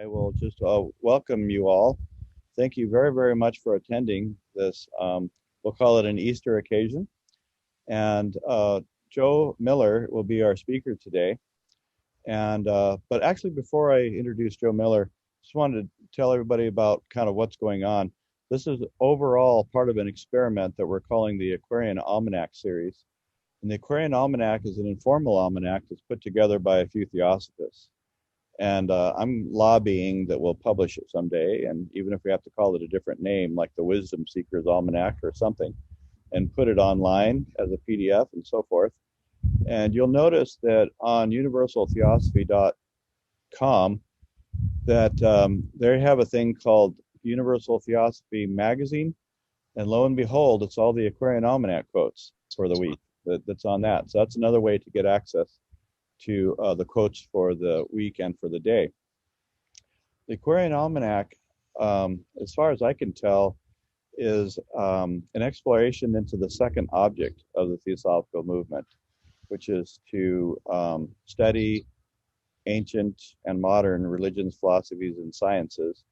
I will just welcome you all. Thank you very, very much for attending this. We'll call it an Easter occasion. And Joe Miller will be our speaker today. But actually, before I introduce Joe Miller, just wanted to tell everybody about kind of what's going on. This is overall part of an experiment that we're calling the Aquarian Almanac series. And the Aquarian Almanac is an informal almanac that's put together by a few theosophists. And I'm lobbying that we'll publish it someday. And even if we have to call it a different name, like the Wisdom Seekers Almanac or something, and put it online as a PDF and so forth. And you'll notice that on universaltheosophy.com that they have a thing called Universal Theosophy Magazine. And lo and behold, it's all the Aquarian Almanac quotes for the week that's on that. So that's another way to get access to the quotes for the week and for the day. The Aquarian Almanac, as far as I can tell, is an exploration into the second object of the Theosophical movement, which is to study ancient and modern religions, philosophies, and sciences,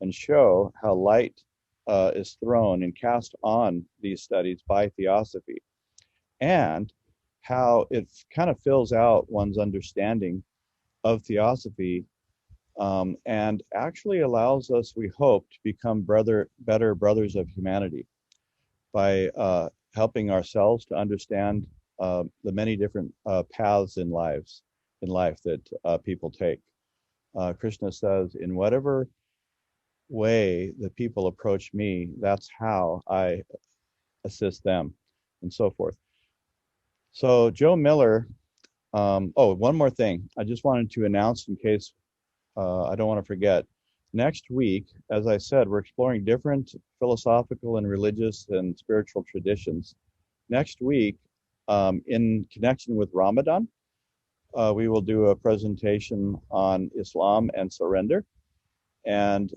and show how light is thrown and cast on these studies by theosophy, and how it kind of fills out one's understanding of theosophy and actually allows us, we hope, to become better brothers of humanity by helping ourselves to understand the many different paths in life that people take. Krishna says, in whatever way that people approach me, that's how I assist them, and so forth. So Joe Miller, one more thing. I just wanted to announce in case I don't want to forget. Next week, as I said, we're exploring different philosophical and religious and spiritual traditions. Next week, in connection with Ramadan, we will do a presentation on Islam and surrender. And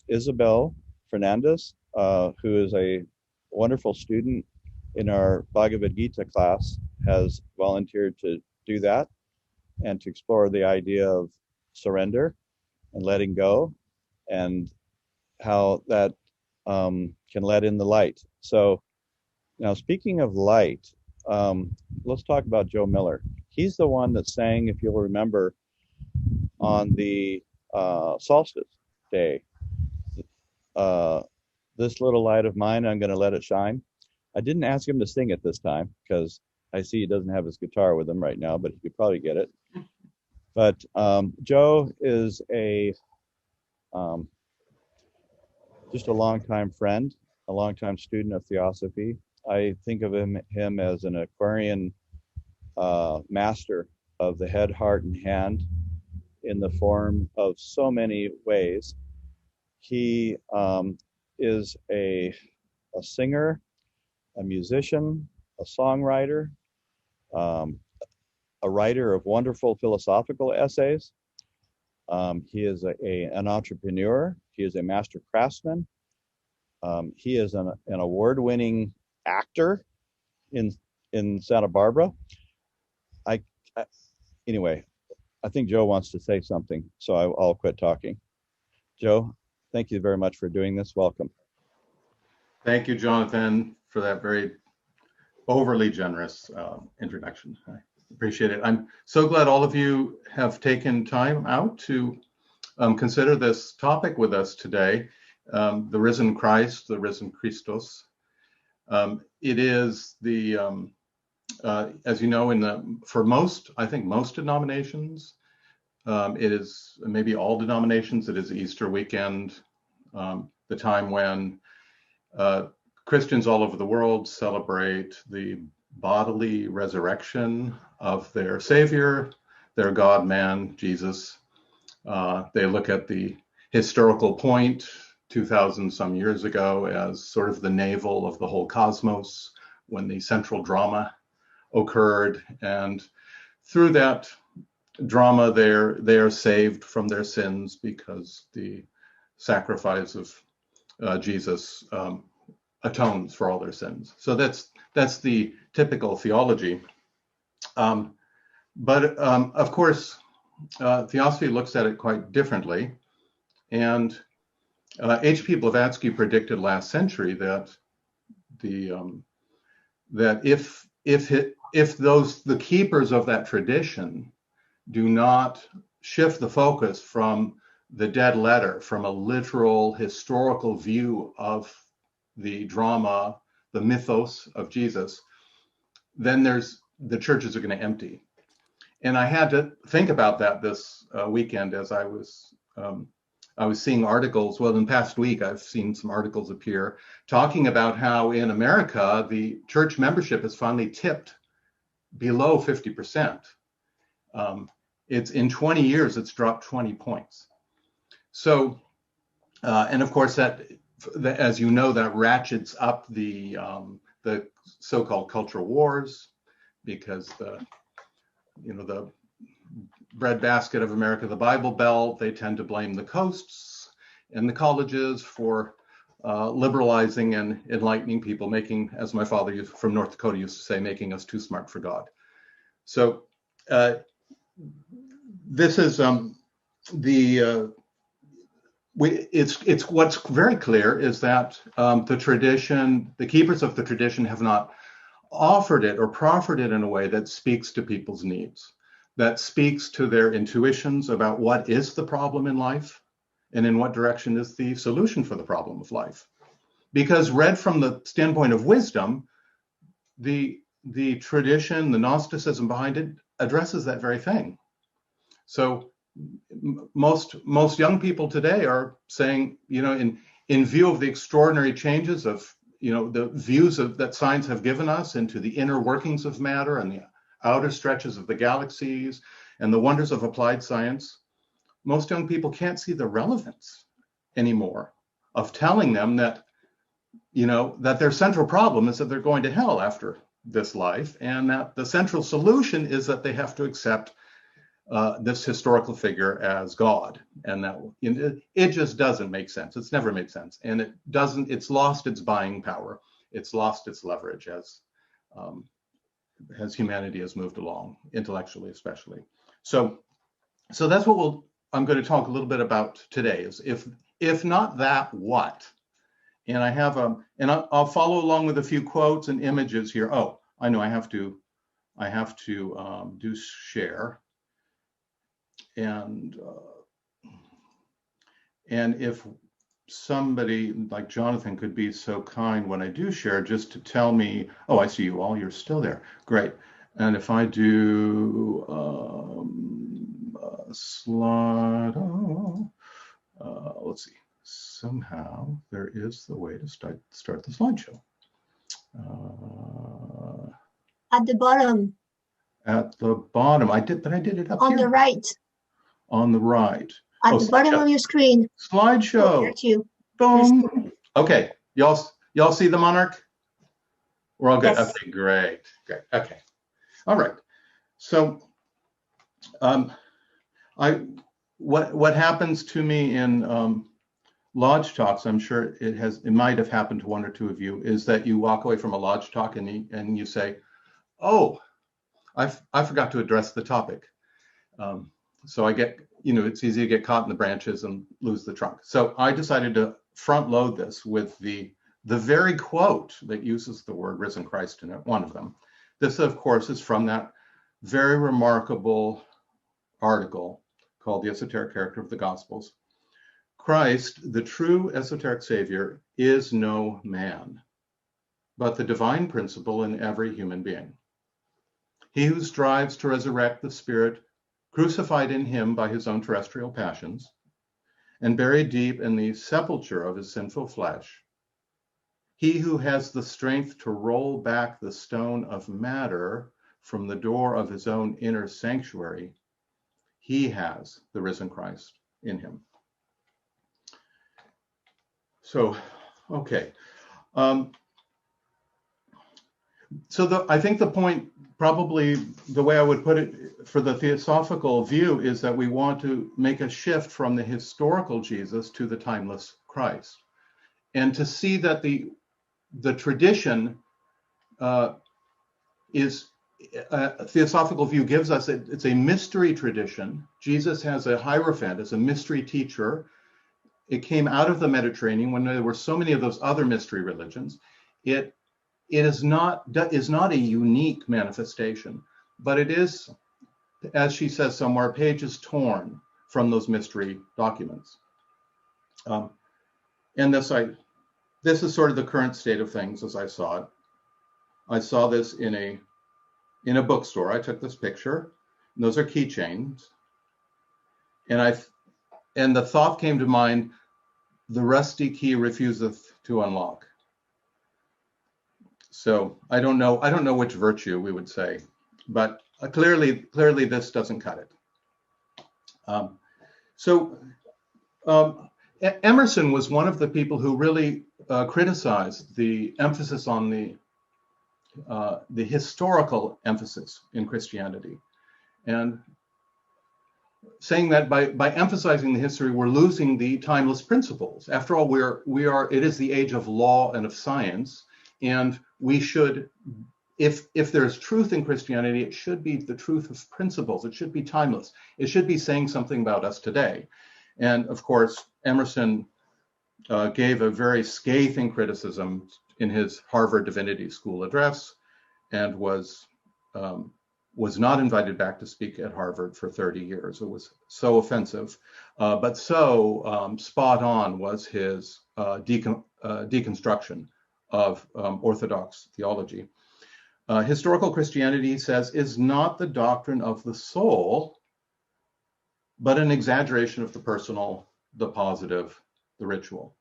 Isabel Fernandez, who is a wonderful student in our Bhagavad Gita class, has volunteered to do that and to explore the idea of surrender and letting go and how that can let in the light. So now, speaking of light, let's talk about Joe Miller. He's the one that sang, if you'll remember, on the solstice day, this little light of mine, I'm going to let it shine. I didn't ask him to sing it this time because I see he doesn't have his guitar with him right now, but he could probably get it. But Joe is just a longtime friend, a longtime student of theosophy. I think of him as an Aquarian master of the head, heart, and hand in the form of so many ways. He is a singer, a musician, a songwriter, a writer of wonderful philosophical essays. He is an entrepreneur. He is a master craftsman. He is an award-winning actor in Santa Barbara. Anyway, I think Joe wants to say something, so I'll quit talking. Joe, thank you very much for doing this. Welcome. Thank you, Jonathan, for that very overly generous introduction. I appreciate it. I'm so glad all of you have taken time out to consider this topic with us today, the risen Christ, the risen Christos. It is the, as you know, for most, I think most denominations, it is maybe all denominations, it is Easter weekend, the time when Christians all over the world celebrate the bodily resurrection of their Savior, their God-man, Jesus. They look at the historical point 2,000 some years ago as sort of the navel of the whole cosmos when the central drama occurred. And through that drama, they are saved from their sins because the sacrifice of Jesus atones for all their sins. So that's the typical theology. But of course, theosophy looks at it quite differently. And H.P. Blavatsky predicted last century that that if the keepers of that tradition do not shift the focus from the dead letter, from a literal historical view of the drama, the mythos of Jesus, then the churches are going to empty. And I had to think about that this weekend as I was seeing articles. Well, in the past week, I've seen some articles appear talking about how in America, the church membership has finally tipped below 50%. It's in 20 years, it's dropped 20 points. So, and of course, that as you know, that ratchets up the so-called cultural wars, because the breadbasket of America, the Bible Belt, they tend to blame the coasts and the colleges for liberalizing and enlightening people, making, as my father from North Dakota used to say, making us too smart for God. So this is it's what's very clear is that the keepers of the tradition have not offered it or proffered it in a way that speaks to people's needs, that speaks to their intuitions about what is the problem in life and in what direction is the solution for the problem of life. Because read from the standpoint of wisdom, the tradition, the Gnosticism behind it addresses that very thing. So most young people today are saying, in view of the extraordinary changes of, the views that science have given us into the inner workings of matter and the outer stretches of the galaxies and the wonders of applied science, most young people can't see the relevance anymore of telling them that, that their central problem is that they're going to hell after this life, and that the central solution is that they have to accept this historical figure as God, and that it just doesn't make sense. It's never made sense, and it's lost its buying power. It's lost its leverage as humanity has moved along, intellectually especially. So that's what I'm going to talk a little bit about today. Is if not that, what? And I have I'll follow along with a few quotes and images here. Oh, I know I have to do share. And if somebody like Jonathan could be so kind when I do share just to tell me, oh, I see you all, you're still there. Great. And if I do slide, let's see, somehow there is the way to start the slideshow. At the bottom. At the bottom. I did it up on here. On the right. On the right. At the bottom of your screen. Slideshow. Boom. Okay. Y'all see the monarch? We're all good. Yes. Okay, great. Okay. All right. So what happens to me in lodge talks, I'm sure it might have happened to one or two of you, is that you walk away from a lodge talk and you say, oh, I forgot to address the topic. So I get, it's easy to get caught in the branches and lose the trunk. So I decided to front load this with the very quote that uses the word risen Christ in it, one of them. This, of course, is from that very remarkable article called The Esoteric Character of the Gospels. Christ, the true esoteric Savior, is no man, but the divine principle in every human being. He who strives to resurrect the spirit crucified in him by his own terrestrial passions, and buried deep in the sepulchre of his sinful flesh. He who has the strength to roll back the stone of matter from the door of his own inner sanctuary, he has the risen Christ in him. So, okay. I think the point, probably the way I would put it for the theosophical view, is that we want to make a shift from the historical Jesus to the timeless Christ, and to see that the tradition is theosophical view gives us, it's a mystery tradition. Jesus has a hierophant as a mystery teacher. It came out of the Mediterranean when there were so many of those other mystery religions. It is not a unique manifestation, but it is, as she says somewhere, pages torn from those mystery documents. And this is sort of the current state of things as I saw it. I saw this in a bookstore. I took this picture. And those are keychains. And the thought came to mind, the rusty key refuseth to unlock. So I don't know which virtue we would say, but clearly this doesn't cut it. Emerson was one of the people who really criticized the emphasis on the historical emphasis in Christianity, and saying that by emphasizing the history, we're losing the timeless principles. After all, it is the age of law and of science, and we should, if there's truth in Christianity, it should be the truth of principles. It should be timeless. It should be saying something about us today. And of course, Emerson gave a very scathing criticism in his Harvard Divinity School address, and was not invited back to speak at Harvard for 30 years. It was so offensive, but so spot on was his deconstruction of Orthodox theology. Historical Christianity, he says, is not the doctrine of the soul, but an exaggeration of the personal, the positive, the ritual.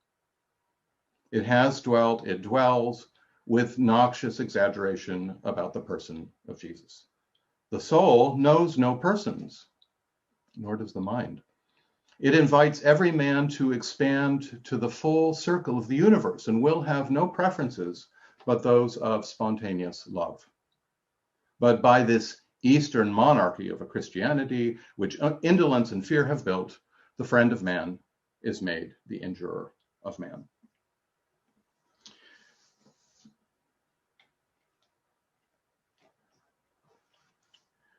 It has dwelt, it dwells with noxious exaggeration about the person of Jesus. The soul knows no persons, nor does the mind. It invites every man to expand to the full circle of the universe and will have no preferences but those of spontaneous love. But by this Eastern monarchy of a Christianity, which indolence and fear have built, the friend of man is made the injurer of man.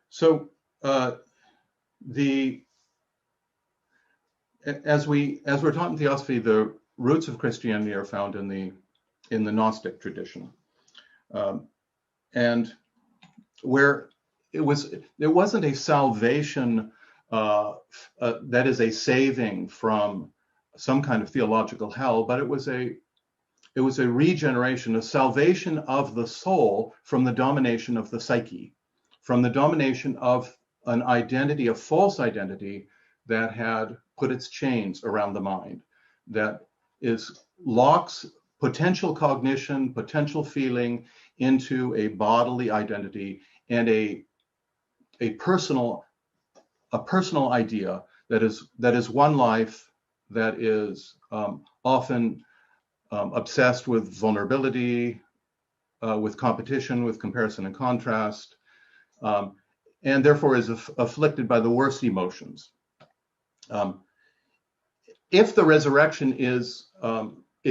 So as we're taught in theosophy, the roots of Christianity are found in the Gnostic tradition, and where there wasn't a salvation that is a saving from some kind of theological hell, but it was a regeneration, a salvation of the soul from the domination of the psyche, from the domination of an identity, a false identity that had put its chains around the mind, that locks potential cognition, potential feeling into a bodily identity and a personal idea that is one life, that is often obsessed with vulnerability, with competition, with comparison and contrast, and therefore is afflicted by the worst emotions. If the resurrection is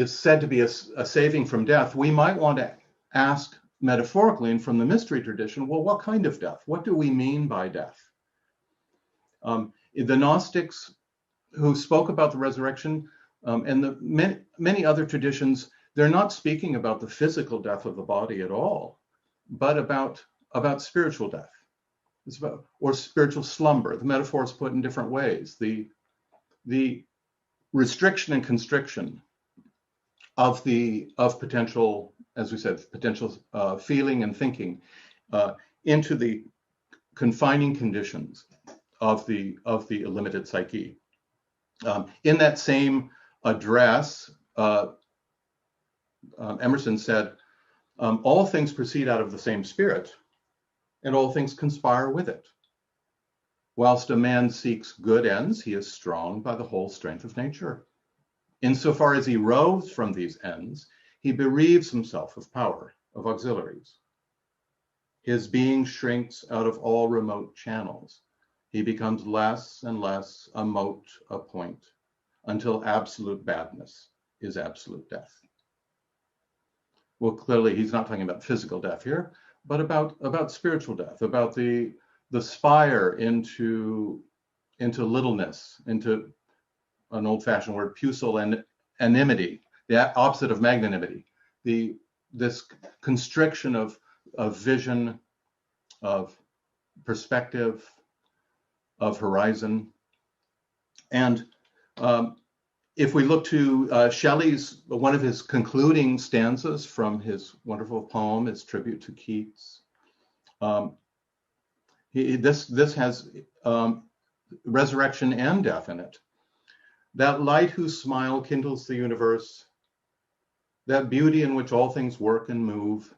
said to be a saving from death, we might want to ask metaphorically and from the mystery tradition, well, what kind of death? What do we mean by death? The Gnostics who spoke about the resurrection and the many other traditions, they're not speaking about the physical death of the body at all, but about spiritual death. It's about, or spiritual slumber. The metaphor is put in different ways. The restriction and constriction of potential, as we said, potential feeling and thinking into the confining conditions of the limited psyche. In that same address, Emerson said, all things proceed out of the same spirit, and all things conspire with it. Whilst a man seeks good ends, he is strong by the whole strength of nature. Insofar as he roves from these ends, he bereaves himself of power, of auxiliaries. His being shrinks out of all remote channels. He becomes less and less a mote, a point, until absolute badness is absolute death. Well, clearly he's not talking about physical death here, but about spiritual death, about the spire into littleness, into an old-fashioned word, pusillanimity, the opposite of magnanimity, this constriction of vision, of perspective, of horizon. And if we look to Shelley's, one of his concluding stanzas from his wonderful poem, his tribute to Keats, this has resurrection and death in it. That light whose smile kindles the universe, that beauty in which all things work and move,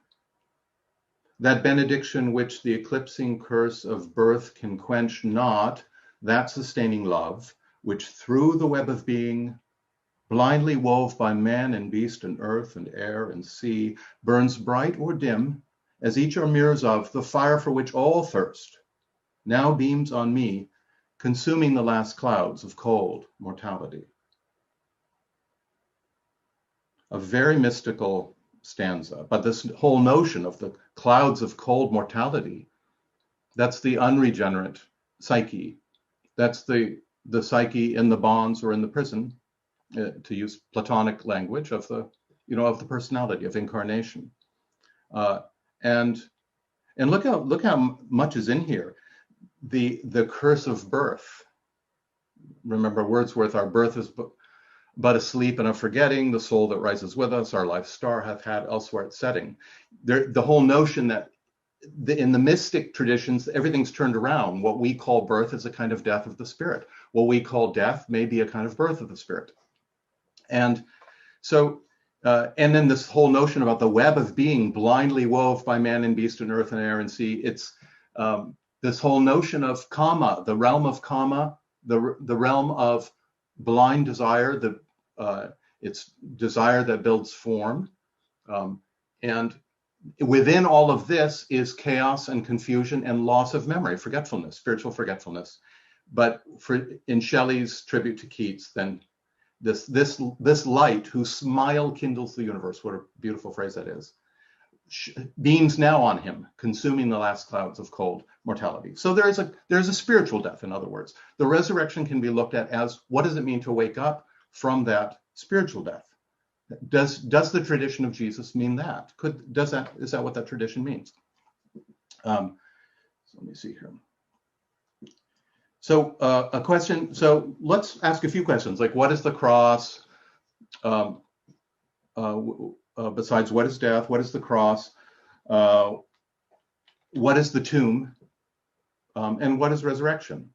that benediction which the eclipsing curse of birth can quench not, that sustaining love, which through the web of being, blindly wove by man and beast and earth and air and sea, burns bright or dim, as each are mirrors of the fire for which all thirst, now beams on me, consuming the last clouds of cold mortality. A very mystical stanza, but this whole notion of the clouds of cold mortality, that's the unregenerate psyche. That's the psyche in the bonds or in the prison, to use Platonic language, of the personality, of incarnation. And look how much is in here. The curse of birth. Remember Wordsworth, our birth is but a sleep and a forgetting, the soul that rises with us, our life's star hath had elsewhere its setting. The whole notion that in the mystic traditions, everything's turned around. What we call birth is a kind of death of the spirit. What we call death may be a kind of birth of the spirit. And so, and then this whole notion about the web of being blindly wove by man and beast and earth and air and sea, it's this whole notion of kama, the realm of kama, the realm of blind desire, it's desire that builds form. And within all of this is chaos and confusion and loss of memory, forgetfulness, spiritual forgetfulness. But in Shelley's tribute to Keats, then this light whose smile kindles the universe, what a beautiful phrase that is, beams now on him, consuming the last clouds of cold mortality. So there's a spiritual death, in other words. The resurrection can be looked at as, what does it mean to wake up from that spiritual death? Does the tradition of Jesus mean that? Is that what that tradition means? So let me see here. So a question. So let's ask a few questions, like what is the cross? Besides, what is death? What is the cross? What is the tomb? And what is resurrection?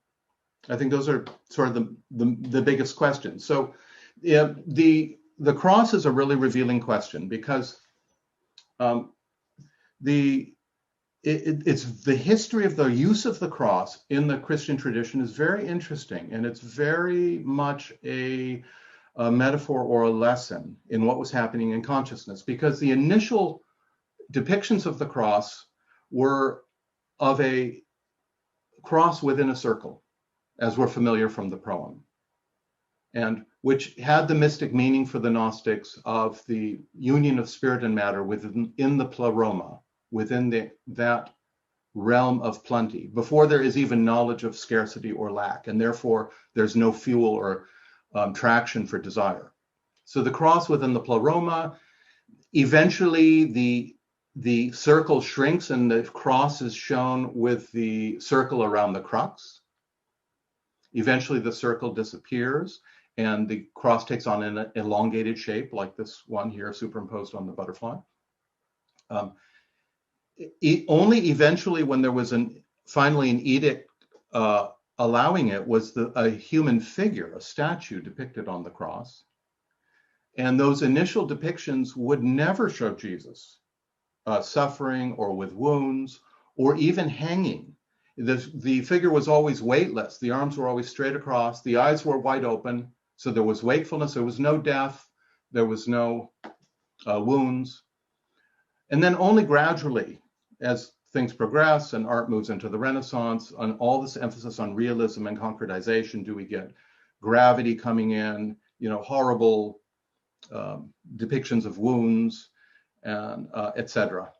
I think those are sort of the biggest questions. So the cross is a really revealing question, because it's the history of the use of the cross in the Christian tradition is very interesting, and it's very much a metaphor or a lesson in what was happening in consciousness, because the initial depictions of the cross were of a cross within a circle, as we're familiar from the proem, and which had the mystic meaning for the Gnostics of the union of spirit and matter within the pleroma, within that realm of plenty, before there is even knowledge of scarcity or lack, and therefore there's no fuel or traction for desire. So the cross within the pleroma, eventually the circle shrinks and the cross is shown with the circle around the crux. Eventually the circle disappears and the cross takes on an elongated shape, like this one here superimposed on the butterfly. Only eventually, when there was finally an edict allowing it, was a human figure, a statue depicted on the cross. And those initial depictions would never show Jesus suffering or with wounds or even hanging. The figure was always weightless. The arms were always straight across. The eyes were wide open. So there was wakefulness. There was no death. There was no wounds. And then only gradually, as things progress and art moves into the Renaissance, on all this emphasis on realism and concretization, do we get gravity coming in, horrible depictions of wounds, and etc.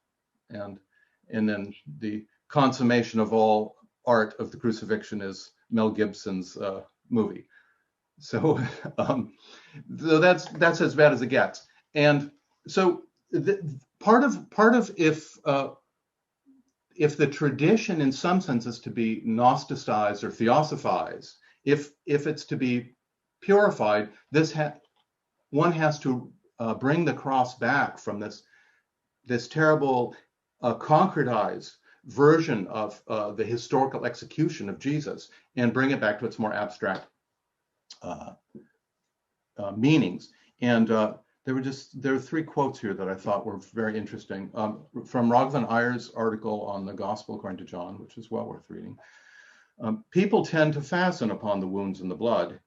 And And then the consummation of all art of the crucifixion is Mel Gibson's movie. So, so that's as bad as it gets. And so part of if the tradition in some sense is to be Gnosticized or theosophized, if it's to be purified, one has to bring the cross back from this terrible concretized version of the historical execution of Jesus and bring it back to its more abstract meanings. And there are three quotes here that I thought were very interesting from Raghavan Iyer's article on the Gospel according to John, which is well worth reading. People tend to fasten upon the wounds in the blood,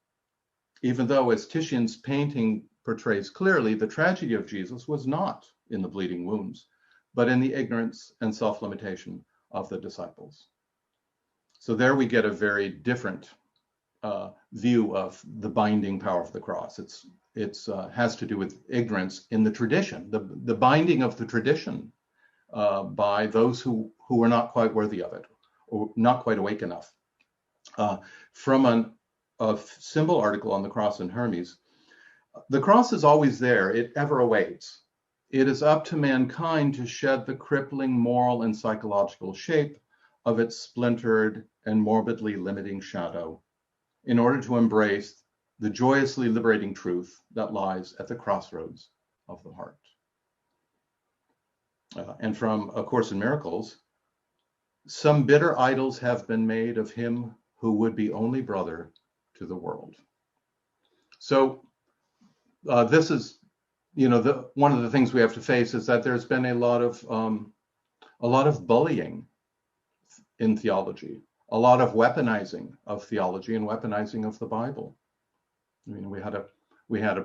even though, as Titian's painting portrays clearly, the tragedy of Jesus was not in the bleeding wounds, but in the ignorance and self-limitation of the disciples. So there we get a very different view of the binding power of the cross. It has to do with ignorance in the tradition, the binding of the tradition by those who are not quite worthy of it or not quite awake enough. From a symbol article on the cross in Hermes, the cross is always there. It ever awaits. It is up to mankind to shed the crippling moral and psychological shape of its splintered and morbidly limiting shadow in order to embrace the joyously liberating truth that lies at the crossroads of the heart. And from A Course in Miracles, some bitter idols have been made of him who would be only brother to the world. So this is, one of the things we have to face is that there's been a lot of bullying in theology, a lot of weaponizing of theology and weaponizing of the Bible. I mean, we had a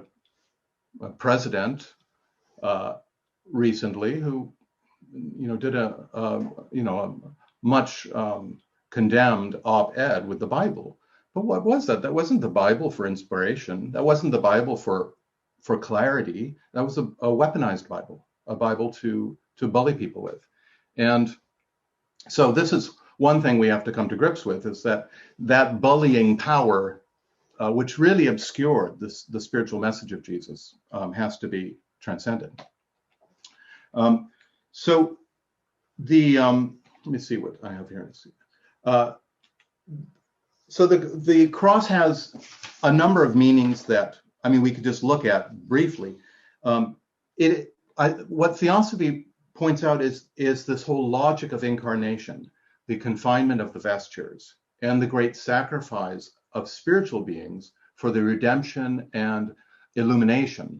president recently who, did a much condemned op-ed with the Bible. But what was that? That wasn't the Bible for inspiration. That wasn't the Bible for clarity. That was a weaponized Bible, a Bible to bully people with. And so this is one thing we have to come to grips with, is that bullying power, which really obscured the spiritual message of Jesus, has to be transcended. So let me see what I have here. So the cross has a number of meanings that, we could just look at briefly. What theosophy points out is this whole logic of incarnation, the confinement of the vestures, and the great sacrifice of spiritual beings for the redemption and illumination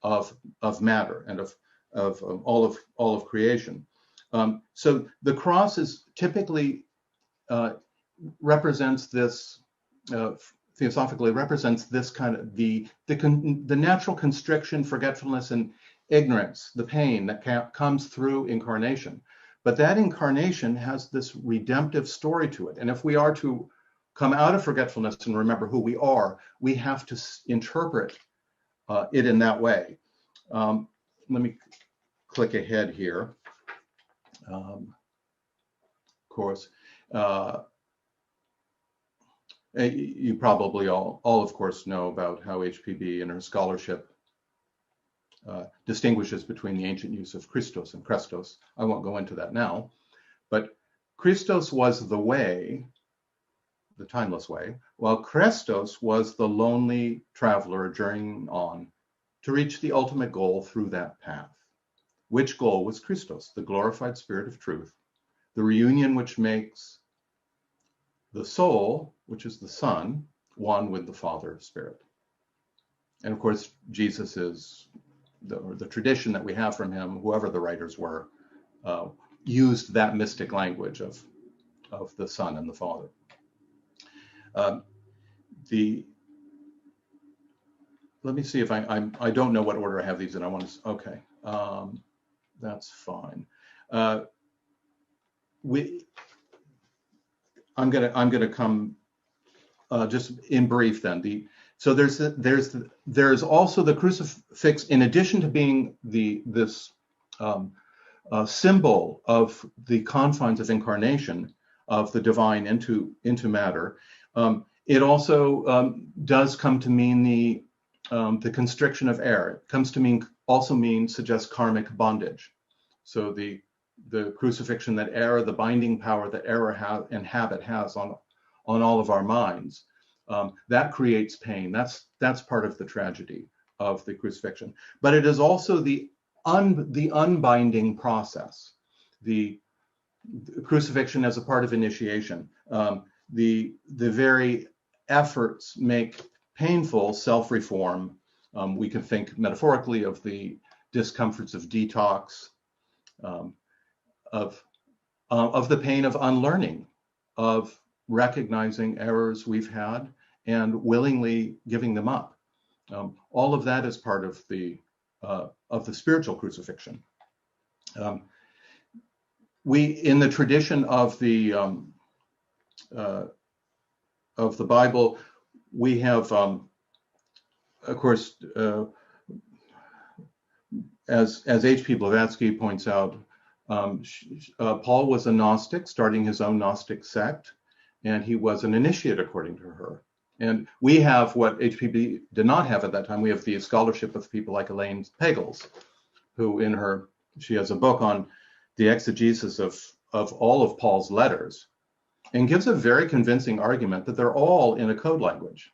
of matter and of all of creation. So the cross is typically represents this, theosophically represents this kind of the natural constriction, forgetfulness, and ignorance, the pain that comes through incarnation. But that incarnation has this redemptive story to it. And if we are to come out of forgetfulness and remember who we are, we have to interpret it in that way. Let me click ahead here. Of course, you probably all of course know about how HPB in her scholarship distinguishes between the ancient use of Christos and Krestos. I won't go into that now, but Christos was the way, the timeless way, while Krestos was the lonely traveler journeying on to reach the ultimate goal through that path. Which goal was Christos, the glorified spirit of truth, the reunion which makes the soul, which is the Son, one with the Father Spirit. And of course, Jesus is the tradition that we have from him, whoever the writers were, used that mystic language of the Son and the Father. Let me see if I don't know what order I have these in. I want to, okay, that's fine. I'm gonna come just in brief then. So there's also the crucifix, in addition to being this symbol of the confines of incarnation of the divine into matter. It also does come to mean the constriction of air. It comes to suggest karmic bondage. So the crucifixion that error, the binding power that error and habit has on all of our minds, that creates pain. That's part of the tragedy of the crucifixion. But it is also the unbinding process, the crucifixion as a part of initiation. The very efforts make painful self-reform. We can think metaphorically of the discomforts of detox, of the pain of unlearning, of recognizing errors we've had and willingly giving them up. All of that is part of the spiritual crucifixion. We, in the tradition of the Bible, we have, of course, as H.P. Blavatsky points out, Paul was a Gnostic, starting his own Gnostic sect, and he was an initiate according to her. And we have what HPB did not have at that time. We have the scholarship of people like Elaine Pagels, who she has a book on the exegesis of all of Paul's letters, and gives a very convincing argument that they're all in a code language.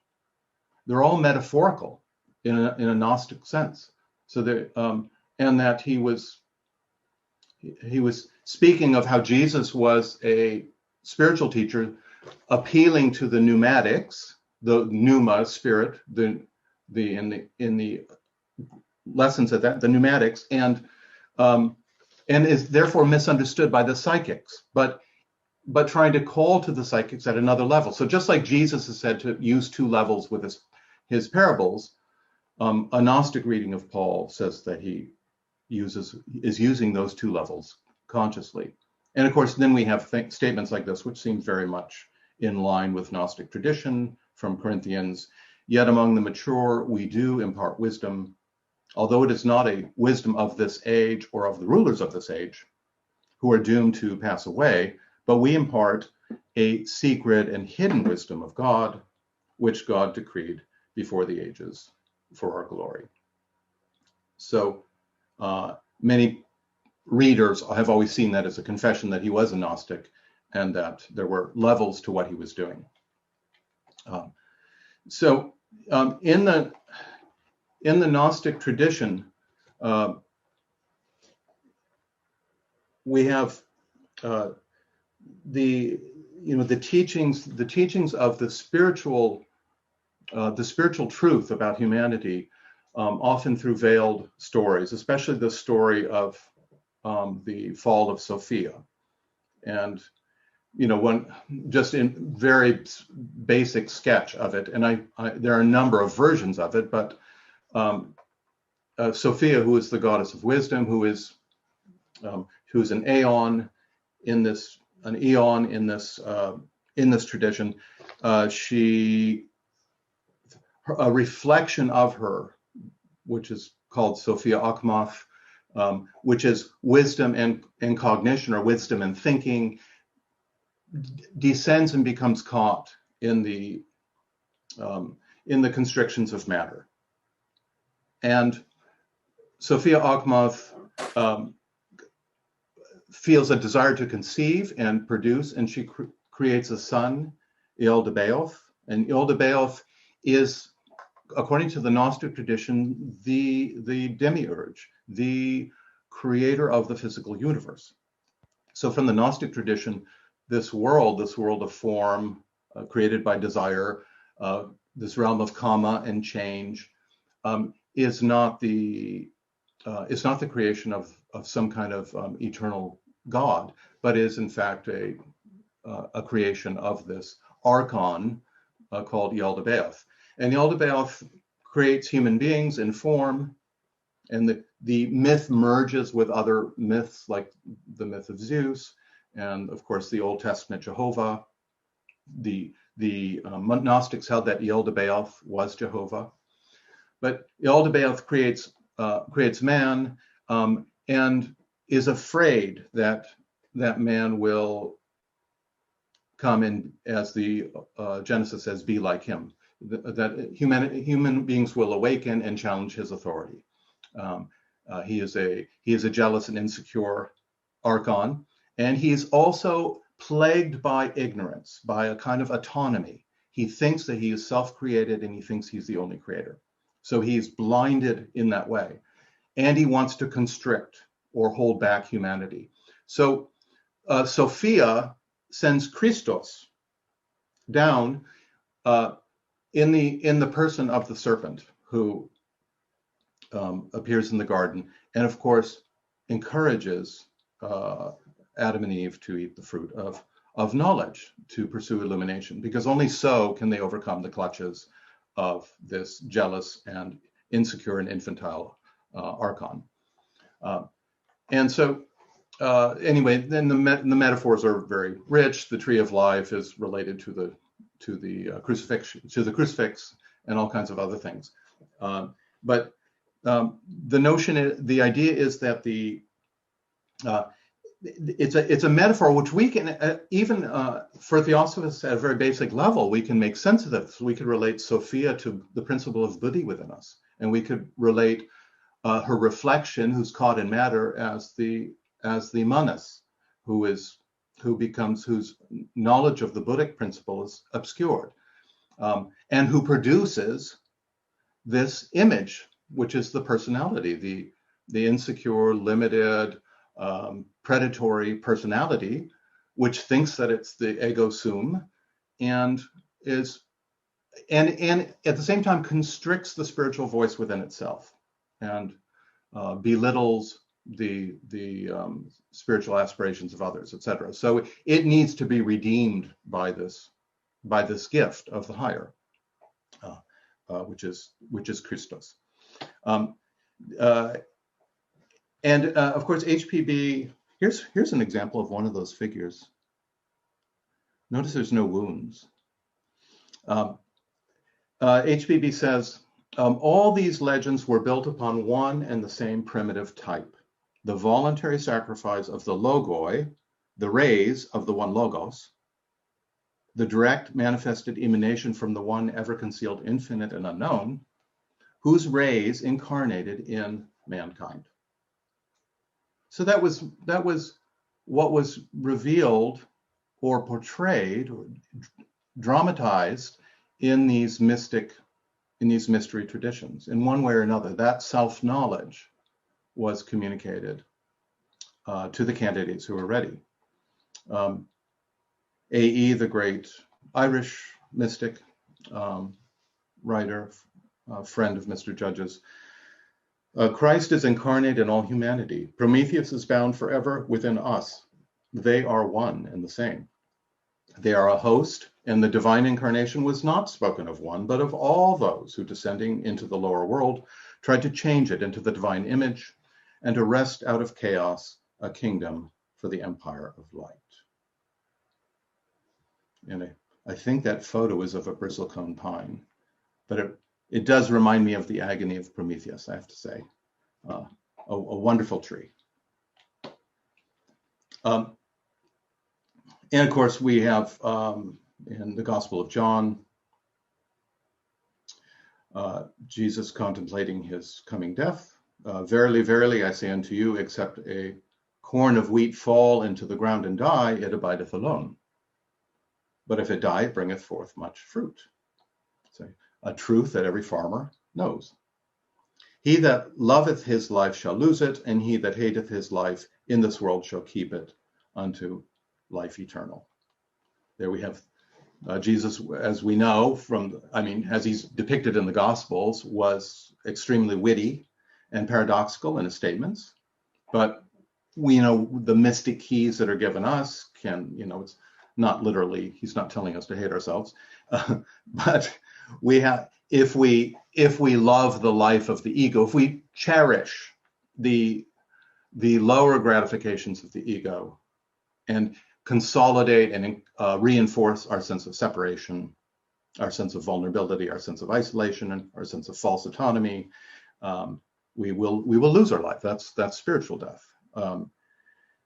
They're all metaphorical in a Gnostic sense. So and that he was speaking of how Jesus was a spiritual teacher, appealing to the pneumatics, the pneuma spirit, in the lessons of that, the pneumatics, and is therefore misunderstood by the psychics, but trying to call to the psychics at another level. So just like Jesus is said to use two levels with his parables, a Gnostic reading of Paul says that he is using those two levels consciously. And of course, then we have statements like this, which seems very much in line with Gnostic tradition from Corinthians. Yet among the mature, we do impart wisdom, although it is not a wisdom of this age or of the rulers of this age who are doomed to pass away, but we impart a secret and hidden wisdom of God, which God decreed before the ages for our glory. So many readers have always seen that as a confession that he was a Gnostic and that there were levels to what he was doing. In the Gnostic tradition, we have the teachings of the spiritual truth about humanity, often through veiled stories, especially the story of the fall of Sophia. And just in very basic sketch of it, and there are a number of versions of it, but Sophia, who is the goddess of wisdom, who's an aeon in this tradition, a reflection of her, which is called Sophia Akhmath, which is wisdom and cognition, or wisdom and thinking, descends and becomes caught in the constrictions of matter. And Sophia Akhmath feels a desire to conceive and produce, and she creates a son, Eol-de-Baoth. And Eol-de-Baoth is, according to the Gnostic tradition, the demiurge, the creator of the physical universe. So from the Gnostic tradition, this world of form created by desire, this realm of karma and change, is not the creation of some kind of eternal God, but is in fact a creation of this archon called Eol-de-Baoth. And Eol-de-Baoth creates human beings in form, and the myth merges with other myths like the myth of Zeus, and of course the Old Testament Jehovah. The Gnostics held that Eol-de-Baoth was Jehovah, but Eol-de-Baoth creates man, and is afraid that man will come in, as the Genesis says, be like him. That human beings will awaken and challenge his authority. He is a jealous and insecure archon, and he's also plagued by ignorance, by a kind of autonomy. He thinks that he is self-created, and he thinks he's the only creator. So he's blinded in that way, and he wants to constrict or hold back humanity. So Sophia sends Christos down in the person of the serpent, who appears in the garden, and of course encourages Adam and Eve to eat the fruit of knowledge, to pursue illumination, because only so can they overcome the clutches of this jealous and insecure and infantile archon. And so anyway, then the metaphors are very rich. The tree of life is related to the crucifix, and all kinds of other things. But the idea is that it's a metaphor which we can even for theosophists at a very basic level, we can make sense of this. We could relate Sophia to the principle of buddhi within us, and we could relate her reflection, who's caught in matter, as the manas, whose knowledge of the Buddhic principle is obscured, and who produces this image, which is the personality, the insecure, limited, predatory personality, which thinks that it's the ego sum, and at the same time constricts the spiritual voice within itself, and belittles the spiritual aspirations of others, etc. So it needs to be redeemed by this gift of the higher, which is Christos. And of course, HPB, here's an example of one of those figures. Notice there's no wounds. HPB says, all these legends were built upon one and the same primitive type, the voluntary sacrifice of the logoi, the rays of the one logos, the direct manifested emanation from the one ever concealed infinite and unknown, whose rays incarnated in mankind. So that was what was revealed or portrayed or dramatized in these mystery traditions. In one way or another, that self-knowledge was communicated to the candidates who were ready. A.E., the great Irish mystic, writer, friend of Mr. Judge's, Christ is incarnate in all humanity. Prometheus is bound forever within us. They are one and the same. They are a host, and the divine incarnation was not spoken of one, but of all those who, descending into the lower world, tried to change it into the divine image and to wrest out of chaos a kingdom for the empire of light. And I think that photo is of a bristlecone pine, but it does remind me of the agony of Prometheus, I have to say. A wonderful tree. And of course, we have in the Gospel of John, Jesus contemplating his coming death. Verily, verily, I say unto you, except a corn of wheat fall into the ground and die, it abideth alone. But if it die, it bringeth forth much fruit. So, a truth that every farmer knows. He that loveth his life shall lose it, and he that hateth his life in this world shall keep it unto life eternal. There we have Jesus, as we know as he's depicted in the Gospels, was extremely witty and paradoxical in his statements. But we know the mystic keys that are given us it's not literally, he's not telling us to hate ourselves, but we have, if we love the life of the ego, if we cherish the lower gratifications of the ego and consolidate and reinforce our sense of separation, our sense of vulnerability, our sense of isolation, and our sense of false autonomy, we will lose our life. That's spiritual death.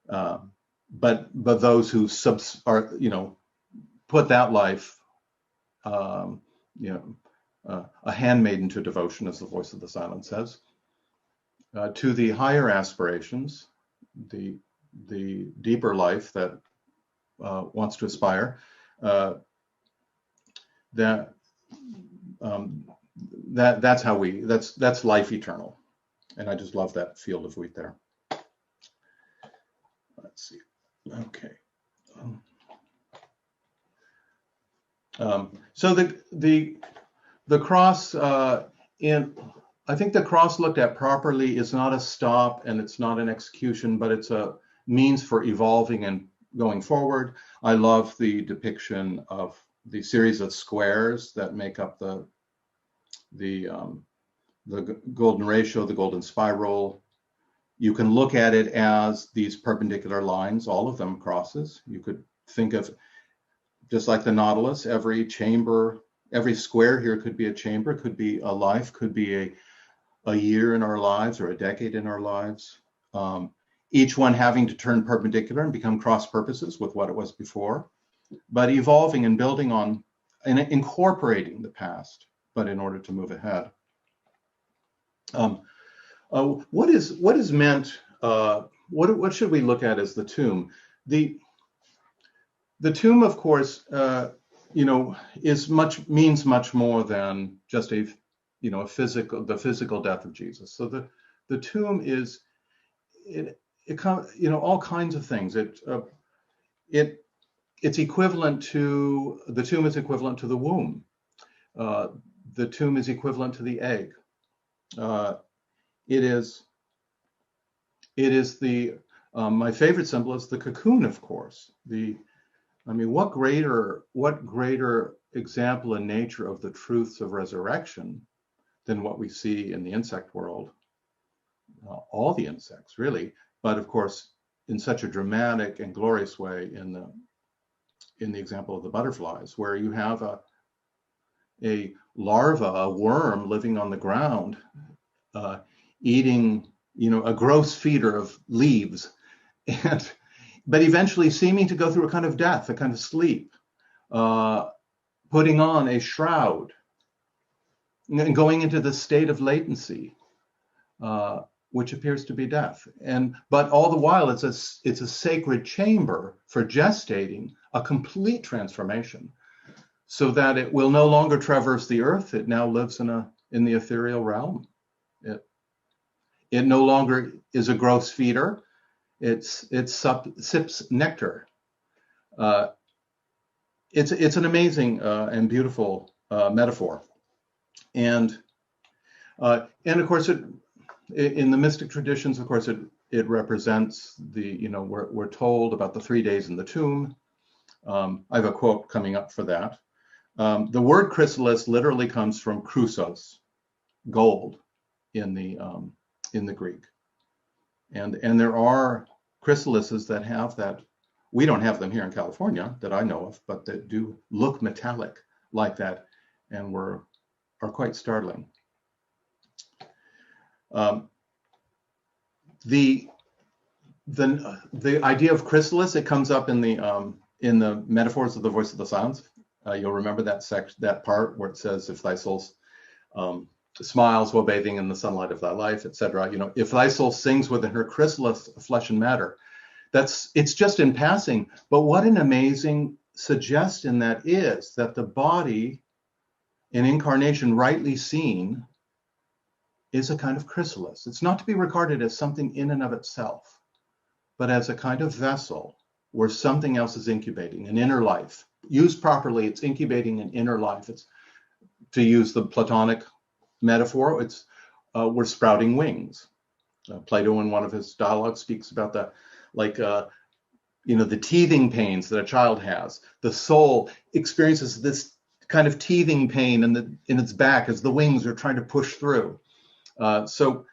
but those who put that life, a handmaiden to devotion, as the voice of the silent says, to the higher aspirations, the deeper life that wants to aspire, that's life eternal. And I just love that field of wheat there. Let's see. Okay. So the cross I think the cross looked at properly is not a stop and it's not an execution, but it's a means for evolving and going forward. I love the depiction of the series of squares that make up the golden ratio, the golden spiral. You can look at it as these perpendicular lines, all of them crosses. You could think of, just like the Nautilus, every chamber, every square here could be a chamber, could be a life, could be a year in our lives or a decade in our lives. Each one having to turn perpendicular and become cross purposes with what it was before, but evolving and building on and incorporating the past, but in order to move ahead. What is meant? What should we look at as the tomb? The tomb, of course, means much more than just the physical death of Jesus. So the tomb is all kinds of things. It's equivalent to, the tomb is equivalent to the womb. The tomb is equivalent to the egg. It is the my favorite symbol is the cocoon, of course. What greater example in nature of the truths of resurrection than what we see in the insect world? All the insects, really, but of course, in such a dramatic and glorious way in the example of the butterflies, where you have a larva, a worm living on the ground, eating, a gross feeder of leaves, but eventually seeming to go through a kind of death, a kind of sleep, putting on a shroud, and going into the state of latency, which appears to be death. But all the while, it's a sacred chamber for gestating a complete transformation, so that it will no longer traverse the earth. It now lives in the ethereal realm. It no longer is a gross feeder. It sips nectar. It's an amazing and beautiful metaphor, and of course, in the mystic traditions, of course, it represents we're told about the 3 days in the tomb. I have a quote coming up for that. The word chrysalis literally comes from chrysos, gold, in the Greek, and there are chrysalises that have that. We don't have them here in California that I know of, but that do look metallic like that, and are quite startling. The idea of chrysalis, it comes up in the metaphors of the voice of the silence. You'll remember that part where it says, "If thy soul smiles while bathing in the sunlight of thy life," etc. If thy soul sings within her chrysalis of flesh and matter. It's just in passing, but what an amazing suggestion that is, that the body in incarnation, rightly seen, is a kind of chrysalis. It's not to be regarded as something in and of itself, but as a kind of vessel where something else is incubating, an inner life. Used properly, it's incubating an inner life. It's, to use the Platonic metaphor, we're sprouting wings. Plato, in one of his dialogues, speaks about the teething pains that a child has. The soul experiences this kind of teething pain in its back as the wings are trying to push through. So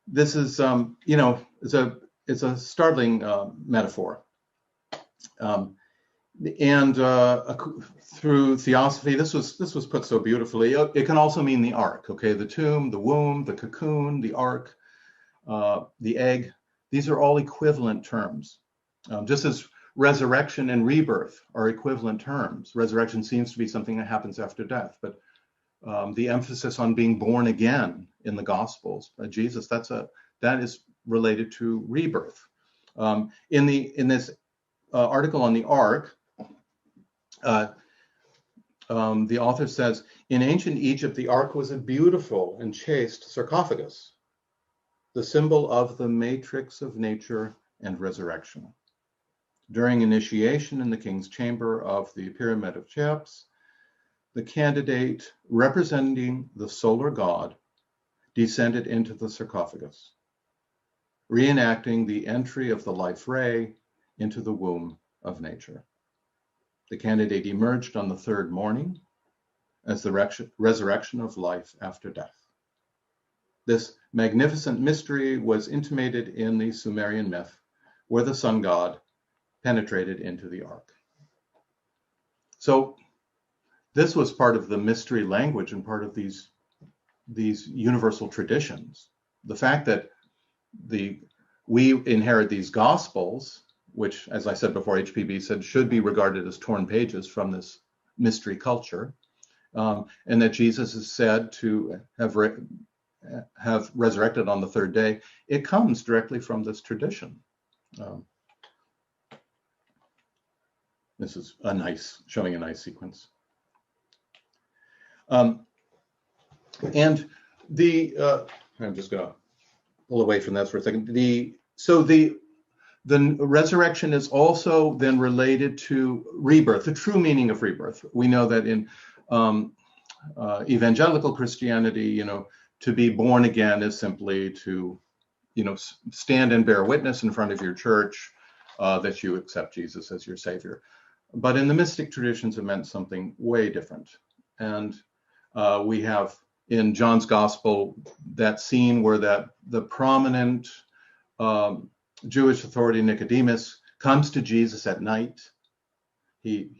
this is, it's a startling metaphor. Through theosophy, this was put so beautifully. It can also mean the ark. Okay, the tomb, the womb, the cocoon, the ark, the egg. These are all equivalent terms. Just as resurrection and rebirth are equivalent terms. Resurrection seems to be something that happens after death, but the emphasis on being born again in the Gospels, Jesus, that is related to rebirth. In this article on the Ark, the author says, in ancient Egypt, the Ark was a beautiful and chaste sarcophagus, the symbol of the matrix of nature and resurrection. During initiation in the king's chamber of the Pyramid of Cheops, the candidate representing the solar god descended into the sarcophagus, reenacting the entry of the life ray into the womb of nature. The candidate emerged on the third morning as the resurrection of life after death. This magnificent mystery was intimated in the Sumerian myth, where the sun god penetrated into the ark. So this was part of the mystery language and part of these universal traditions. The fact that we inherit these gospels, which, as I said before, HPB said should be regarded as torn pages from this mystery culture, and that Jesus is said to have resurrected on the third day, it comes directly from this tradition. This is showing a nice sequence. And I'm just going to pull away from that for a second. The resurrection is also then related to rebirth, the true meaning of rebirth. We know that in evangelical Christianity, to be born again is simply to, stand and bear witness in front of your church that you accept Jesus as your Savior. But in the mystic traditions, it meant something way different. And we have in John's Gospel that scene where the prominent Jewish authority Nicodemus comes to Jesus at night. He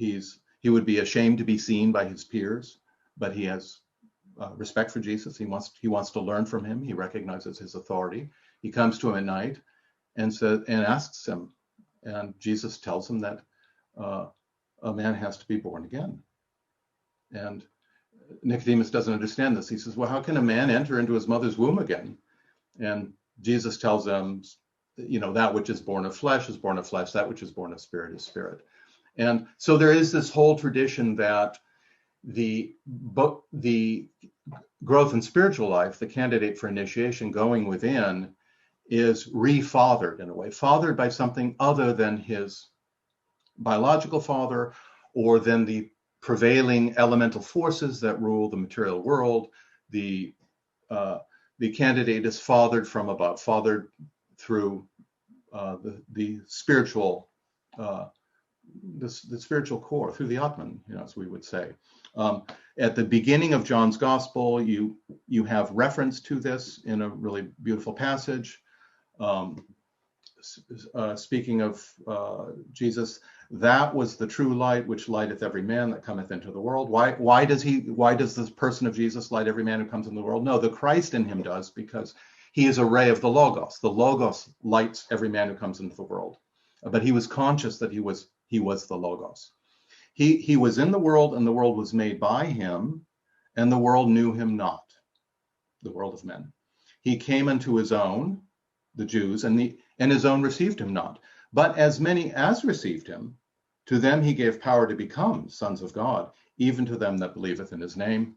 would be ashamed to be seen by his peers, but he has respect for Jesus. He wants to learn from him. He recognizes his authority. He comes to him at night and asks him, and Jesus tells him that a man has to be born again. And Nicodemus doesn't understand this. He says, well, how can a man enter into his mother's womb again? And Jesus tells him, that which is born of flesh is born of flesh, that which is born of spirit is spirit. And so there is this whole tradition that the growth in spiritual life, the candidate for initiation going within, is refathered in a way, fathered by something other than his biological father or than the prevailing elemental forces that rule the material world. The candidate is fathered from above, fathered through the spiritual the spiritual core, through the Atman, as we would say. At the beginning of John's Gospel, you have reference to this in a really beautiful passage. Speaking of Jesus, that was the true light which lighteth every man that cometh into the world. Why does this person of Jesus light every man who comes into the world? No, the Christ in him does, because he is a ray of the Logos. The Logos lights every man who comes into the world. But he was conscious that he was the Logos. He was in the world, and the world was made by him, and the world knew him not, the world of men. He came unto his own, the Jews, and his own received him not. But as many as received him, to them he gave power to become sons of God, even to them that believeth in his name,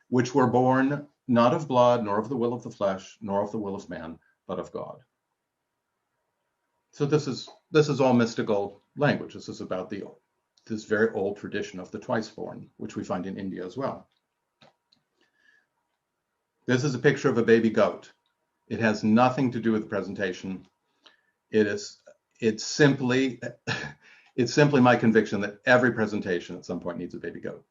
which were born not of blood, nor of the will of the flesh, nor of the will of man, but of God. So this is all mystical language. This is about this very old tradition of the twice born, which we find in India as well. This is a picture of a baby goat. It has nothing to do with the presentation. It's simply my conviction that every presentation at some point needs a baby goat.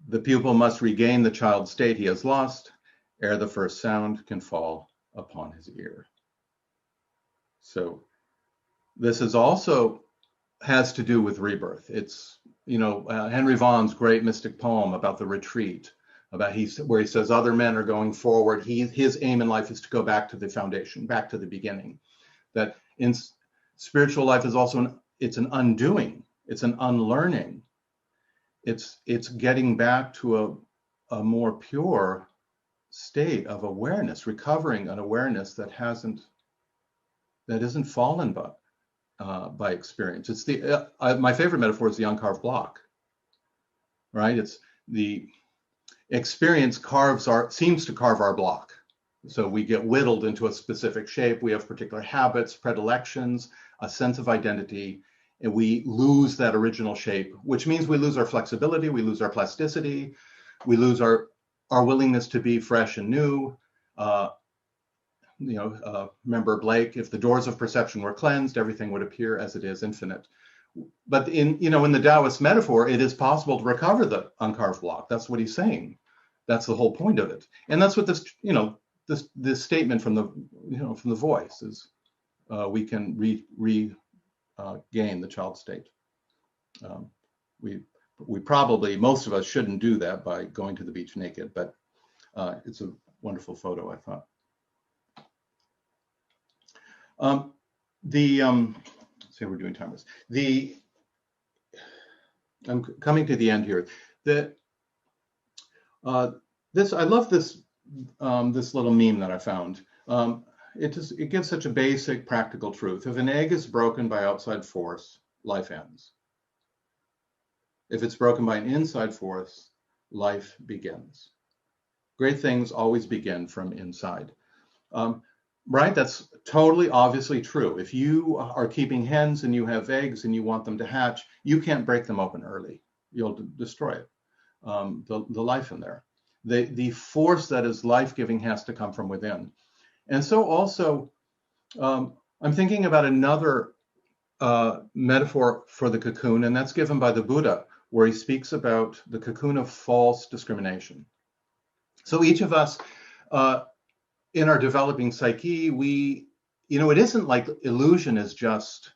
The pupil must regain the child state he has lost ere the first sound can fall upon his ear. So this is also has to do with rebirth. It's, Henry Vaughan's great mystic poem about the retreat, about where he says other men are going forward. His aim in life is to go back to the foundation, back to the beginning. That in spiritual life is also it's an undoing, it's an unlearning. It's getting back to a more pure state of awareness, recovering an awareness that isn't fallen by experience. It's my favorite metaphor is the uncarved block, right? It's the experience seems to carve our block. So we get whittled into a specific shape. We have particular habits, predilections, a sense of identity, and we lose that original shape, which means we lose our flexibility, we lose our plasticity, we lose our willingness to be fresh and new. Remember Blake, if the doors of perception were cleansed, everything would appear as it is, infinite. But in the Taoist metaphor, it is possible to recover the uncarved block. That's what he's saying. That's the whole point of it. And that's what this statement from the voice is. We can regain the child state. We probably, most of us shouldn't do that by going to the beach naked, but it's a wonderful photo, I thought. Let's see, we're doing timers. I'm coming to the end here. I love this little meme that I found. It gives such a basic practical truth. If an egg is broken by outside force, life ends. If it's broken by an inside force, life begins. Great things always begin from inside. Right? That's totally obviously true. If you are keeping hens and you have eggs and you want them to hatch, you can't break them open early. You'll destroy it. The life in there. The force that is life-giving has to come from within. And so also, I'm thinking about another metaphor for the cocoon, and that's given by the Buddha, where he speaks about the cocoon of false discrimination. So each of us, in our developing psyche, it isn't like illusion is just,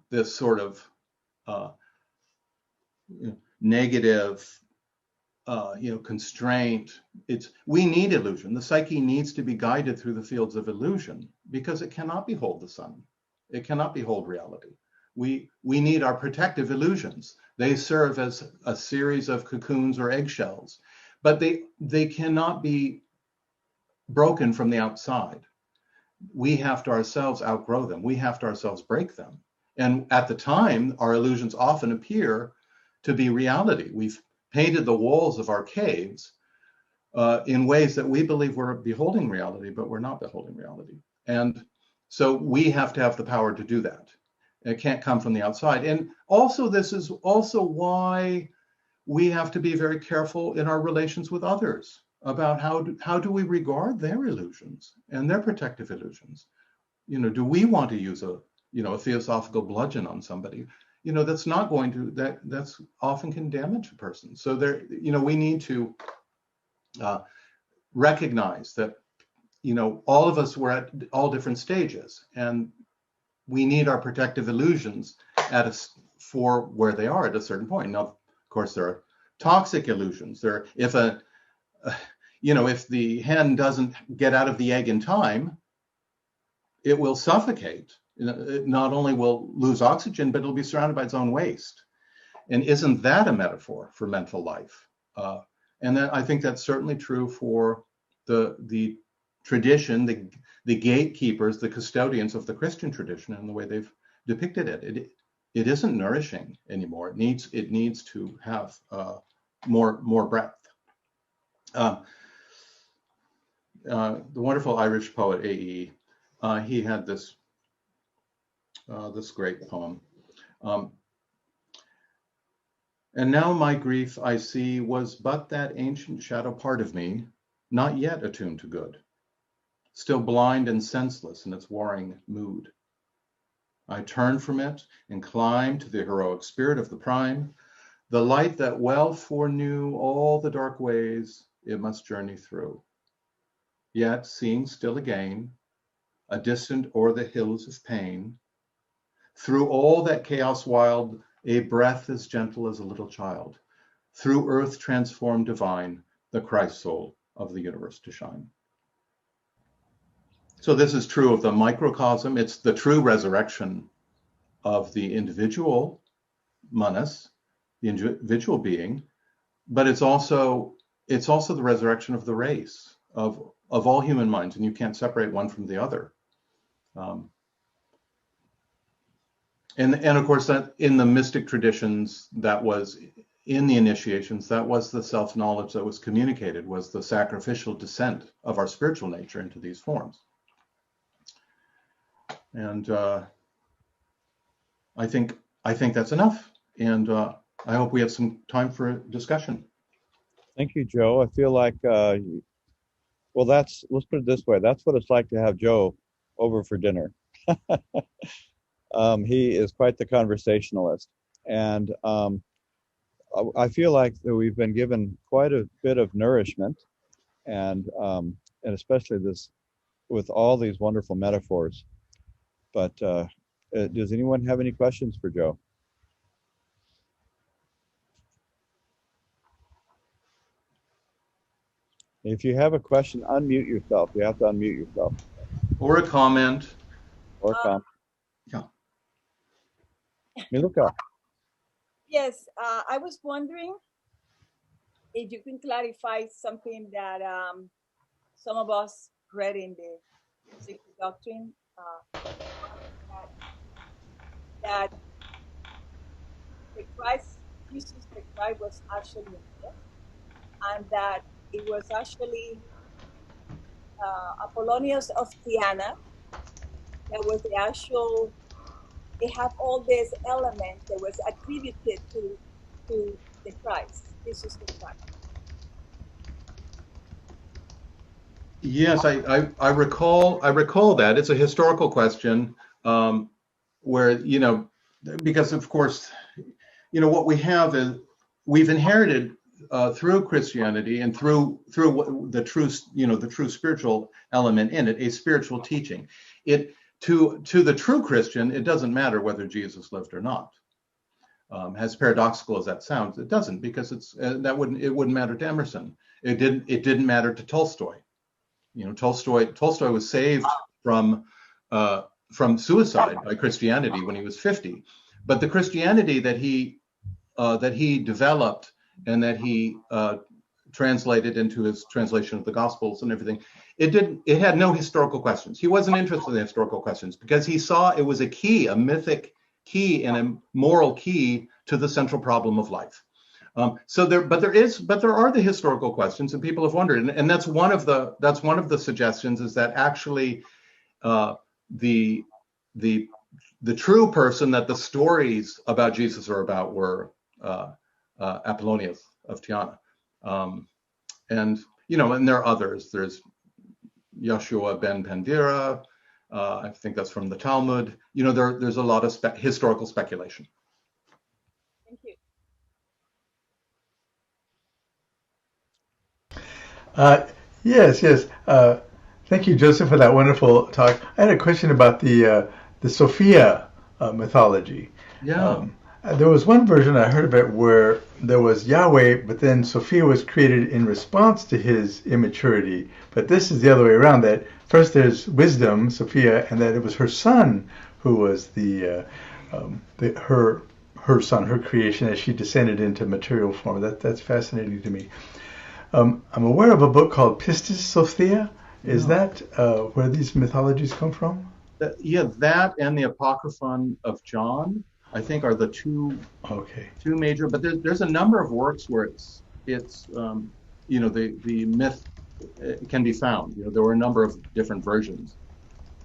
this sort of negative, constraint. We need illusion. The psyche needs to be guided through the fields of illusion because it cannot behold the sun. It cannot behold reality. We need our protective illusions. They serve as a series of cocoons or eggshells, but they cannot be broken from the outside. We have to ourselves outgrow them. We have to ourselves break them. And at the time, our illusions often appear to be reality. We've painted the walls of our caves in ways that we believe we're beholding reality, but we're not beholding reality. And so we have to have the power to do that. It can't come from the outside. And also, this is also why we have to be very careful in our relations with others about how do we regard their illusions and their protective illusions. Do we want to use a theosophical bludgeon on somebody? That's not going to, that's often can damage a person. So we need to recognize that, all of us were at all different stages, and we need our protective illusions for where they are at a certain point. Now, of course, there are toxic illusions. If the hen doesn't get out of the egg in time, it will suffocate. It not only will lose oxygen, but it'll be surrounded by its own waste. And isn't that a metaphor for mental life? And then I think that's certainly true for the tradition, the gatekeepers, the custodians of the Christian tradition, and the way they've depicted it. It isn't nourishing anymore. It needs to have more breadth. The wonderful Irish poet A.E. He had this great poem. And now my grief I see was but that ancient shadow part of me, not yet attuned to good, still blind and senseless in its warring mood. I turn from it and climb to the heroic spirit of the prime, the light that well foreknew all the dark ways it must journey through. Yet seeing still again, a distant o'er the hills of pain, through all that chaos wild, a breath as gentle as a little child, through earth transformed divine, the Christ soul of the universe to shine. So this is true of the microcosm. It's the true resurrection of the individual manas, the individual being, but it's also the resurrection of the race, of all human minds, and you can't separate one from the other. And of course, that in the mystic traditions, that was in the initiations, that was the self-knowledge that was communicated, was the sacrificial descent of our spiritual nature into these forms. And I think that's enough. And I hope we have some time for discussion. Thank you, Joe. I feel like, well, let's put it this way. That's what it's like to have Joe over for dinner. He is quite the conversationalist. And I feel like that we've been given quite a bit of nourishment, and especially this with all these wonderful metaphors. But does anyone have any questions for Joe? If you have a question, unmute yourself. You have to unmute yourself. Or a comment. Or comment. Yeah. Miluka. Yes, I was wondering if you can clarify something that some of us read in the secret doctrine, that the Christ, Jesus the Christ, was actually a myth, and that it was actually Apollonius of Tyana that was the actual. They have all these elements that was attributed to the Christ. Jesus the Christ. Yes, I recall that. It's a historical question where, because of course, what we have is we've inherited through Christianity and through the true spiritual element in it, a spiritual teaching. To the true Christian, it doesn't matter whether Jesus lived or not. As paradoxical as that sounds, it doesn't, because it wouldn't matter to Emerson. It didn't matter to Tolstoy. Tolstoy was saved from suicide by Christianity when he was 50, but the Christianity that he developed and that he translated into his translation of the Gospels and everything, it had no historical questions. He wasn't interested in the historical questions because he saw it was a mythic key and a moral key to the central problem of life. There are the historical questions, and people have wondered, and that's one of the suggestions, is that actually the true person that the stories about Jesus are about were Apollonius of Tyana. And there are others. There's Yeshua ben Pandira. I think that's from the Talmud. There's a lot of historical speculation. Thank you. Yes. Thank you, Joseph, for that wonderful talk. I had a question about the Sophia mythology. Yeah. There was one version I heard of it where there was Yahweh, but then Sophia was created in response to his immaturity. But this is the other way around, that first there's wisdom, Sophia, and that it was her son who was her son, her creation, as she descended into material form. That's fascinating to me. I'm aware of a book called Pistis Sophia. Is that where these mythologies come from? That and the Apocryphon of John, I think, are the two major. But there's a number of works where the myth can be found. There were a number of different versions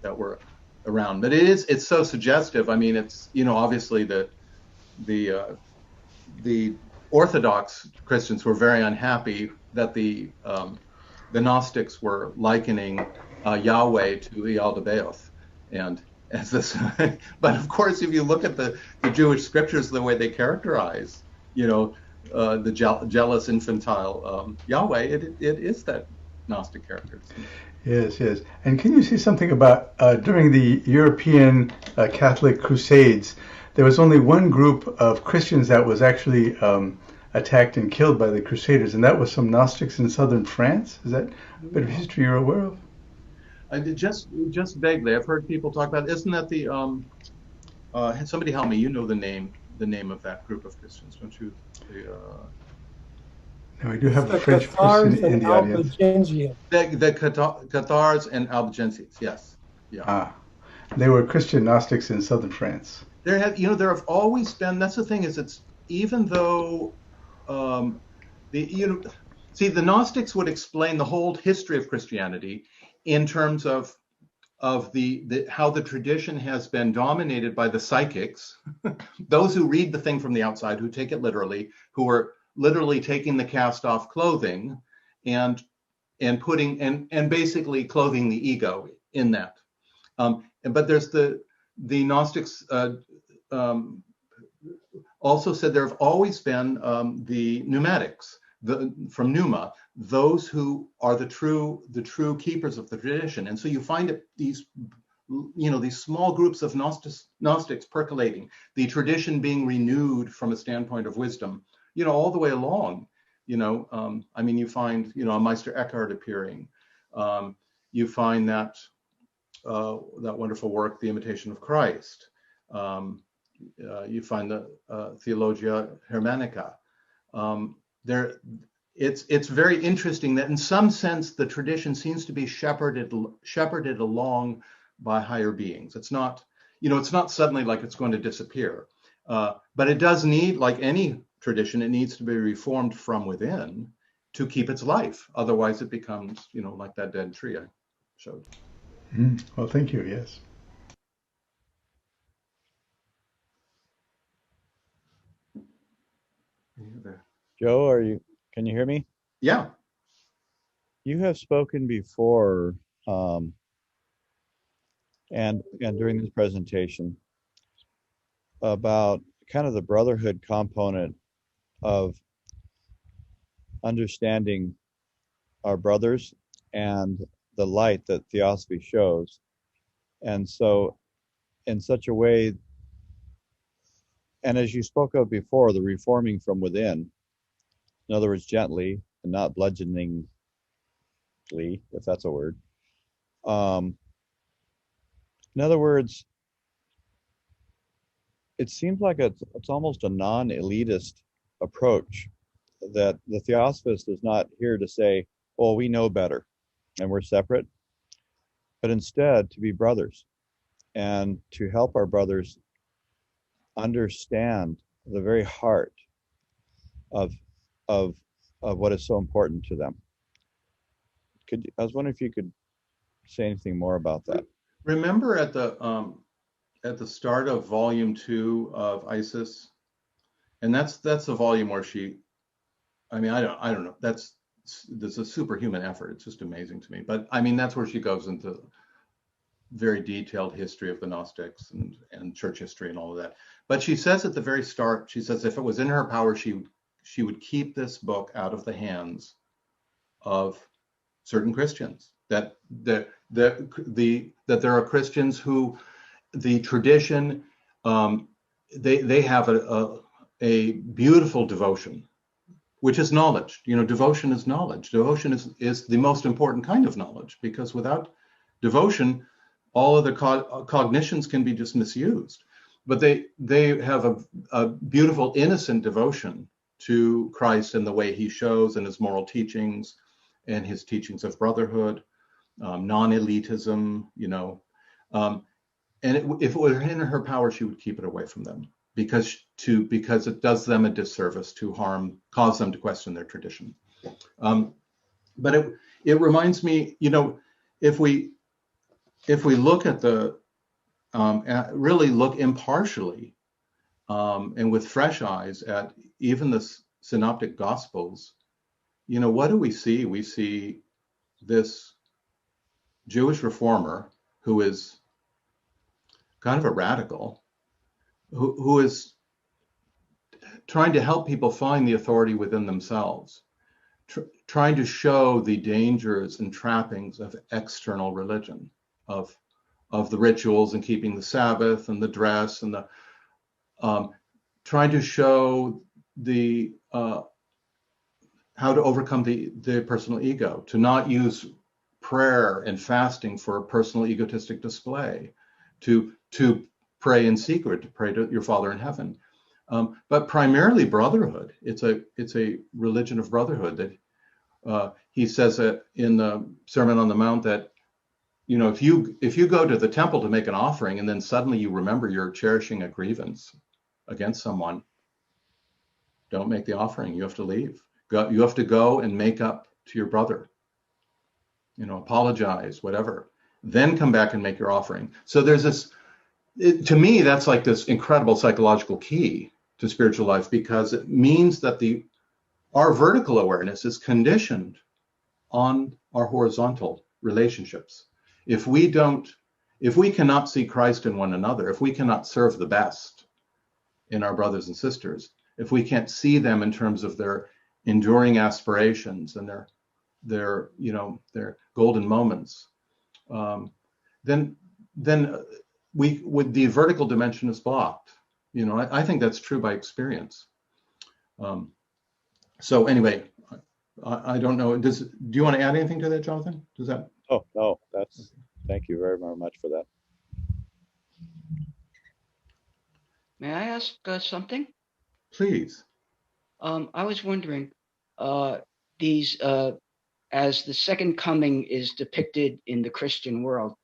that were around, but it's so suggestive. I mean, it's obviously the Orthodox Christians were very unhappy that the Gnostics were likening Yahweh to Yaldabaoth, and as this. But of course, if you look at the Jewish scriptures, the way they characterize, the jealous infantile Yahweh, it is that Gnostic character. Yes. And can you say something about during the European Catholic Crusades? There was only one group of Christians that was actually attacked and killed by the Crusaders, and that was some Gnostics in southern France. Is that a bit of history you're aware of? I did just vaguely. I've heard people talk about. Isn't that the somebody help me? You know the name of that group of Christians, don't you? No, we do have a The French Cathars person in and the audience. Albigensians. The Cathars and Albigenses. Yes. Yeah. Ah, they were Christian Gnostics in southern France. There have always been. That's the thing, is it's even though the Gnostics would explain the whole history of Christianity in terms of the how the tradition has been dominated by the psychics, those who read the thing from the outside, who take it literally, who are literally taking the cast off clothing and putting and basically clothing the ego in that. But there's the Gnostics also said there have always been the pneumatics, from pneuma, those who are the true keepers of the tradition. And so you find these small groups of Gnostics percolating, the tradition being renewed from a standpoint of wisdom, all the way along. You find a Meister Eckhart appearing. You find that wonderful work, The Imitation of Christ. You find the Theologia Germanica. It's very interesting that in some sense the tradition seems to be shepherded along by higher beings. It's not suddenly like it's going to disappear, but it does need, like any tradition, it needs to be reformed from within to keep its life. Otherwise, it becomes like that dead tree I showed. Well, thank you. Yes. Joe, can you hear me? Yeah. You have spoken before, and during this presentation, about kind of the brotherhood component of understanding our brothers and the light that Theosophy shows. And so in such a way, and as you spoke of before, the reforming from within, in other words, gently and not bludgeoningly, if that's a word. In other words, it seems like it's almost a non-elitist approach, that the Theosophist is not here to say, well, we know better and we're separate, but instead to be brothers and to help our brothers understand the very heart of what is so important to them. I was wondering if you could say anything more about that. Remember at the start of volume 2 of Isis, and that's the volume where I don't know, that's a superhuman effort. It's just amazing to me. But that's where she goes into very detailed history of the Gnostics and church history and all of that. But she says at the very start, she says if it was in her power, she would keep this book out of the hands of certain Christians. That there are Christians who the tradition, they have a beautiful devotion, which is knowledge. Devotion is knowledge. Devotion is the most important kind of knowledge, because without devotion, all of the cognitions can be just misused. But they have a beautiful, innocent devotion to Christ and the way he shows, and his moral teachings and his teachings of brotherhood, non-elitism, and if it were in her power, she would keep it away from them, because it does them a disservice to cause them to question their tradition. But it reminds me, if we look at really look impartially and with fresh eyes at even the synoptic gospels, what do we see? We see this Jewish reformer who is kind of a radical, who is trying to help people find the authority within themselves, trying to show the dangers and trappings of external religion, of the rituals and keeping the Sabbath and the dress and the trying to show the how to overcome the personal ego, to not use prayer and fasting for a personal egotistic display, to pray in secret, to pray to your Father in heaven, but primarily brotherhood. It's a religion of brotherhood. That he says that in the Sermon on the Mount, that if you go to the temple to make an offering and then suddenly you remember you're cherishing a grievance against someone, don't make the offering. You have to leave. You have to go and make up to your brother. Apologize, whatever. Then come back and make your offering. So there's this. To me, that's like this incredible psychological key to spiritual life, because it means that our vertical awareness is conditioned on our horizontal relationships. If we cannot see Christ in one another, if we cannot serve the best in our brothers and sisters, if we can't see them in terms of their enduring aspirations and their golden moments, then the vertical dimension is blocked. I think that's true by experience. So anyway, I don't know. Do you want to add anything to that, Jonathan? Does that? Oh, no, thank you very, very much for that. May I ask something? Please. I was wondering, these as the second coming is depicted in the Christian world,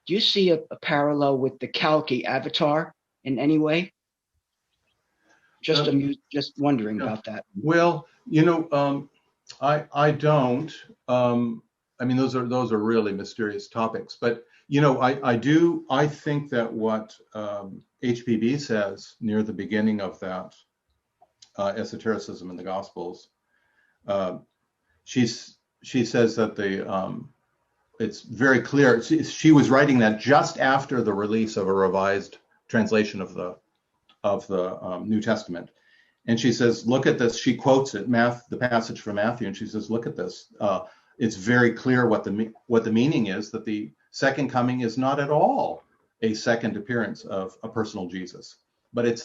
do you see a parallel with the Kalki avatar in any way? Just wondering about that. Well, I don't. I mean, those are really mysterious topics. But I think that what HPB says near the beginning of that esotericism in the Gospels, she says that it's very clear. She was writing that just after the release of a revised translation of the New Testament, and she says, "Look at this." She quotes it, the passage from Matthew, and she says, "Look at this. It's very clear what the meaning is. That the second coming is not at all a second appearance of a personal Jesus, but it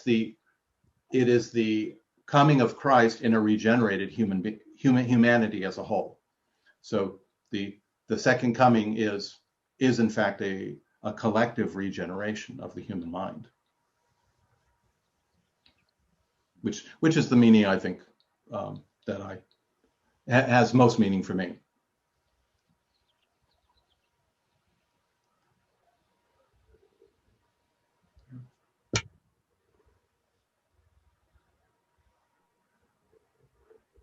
is the coming of Christ in a regenerated humanity as a whole. So the second coming is in fact a collective regeneration of the human mind, which is the meaning I think that has most meaning for me.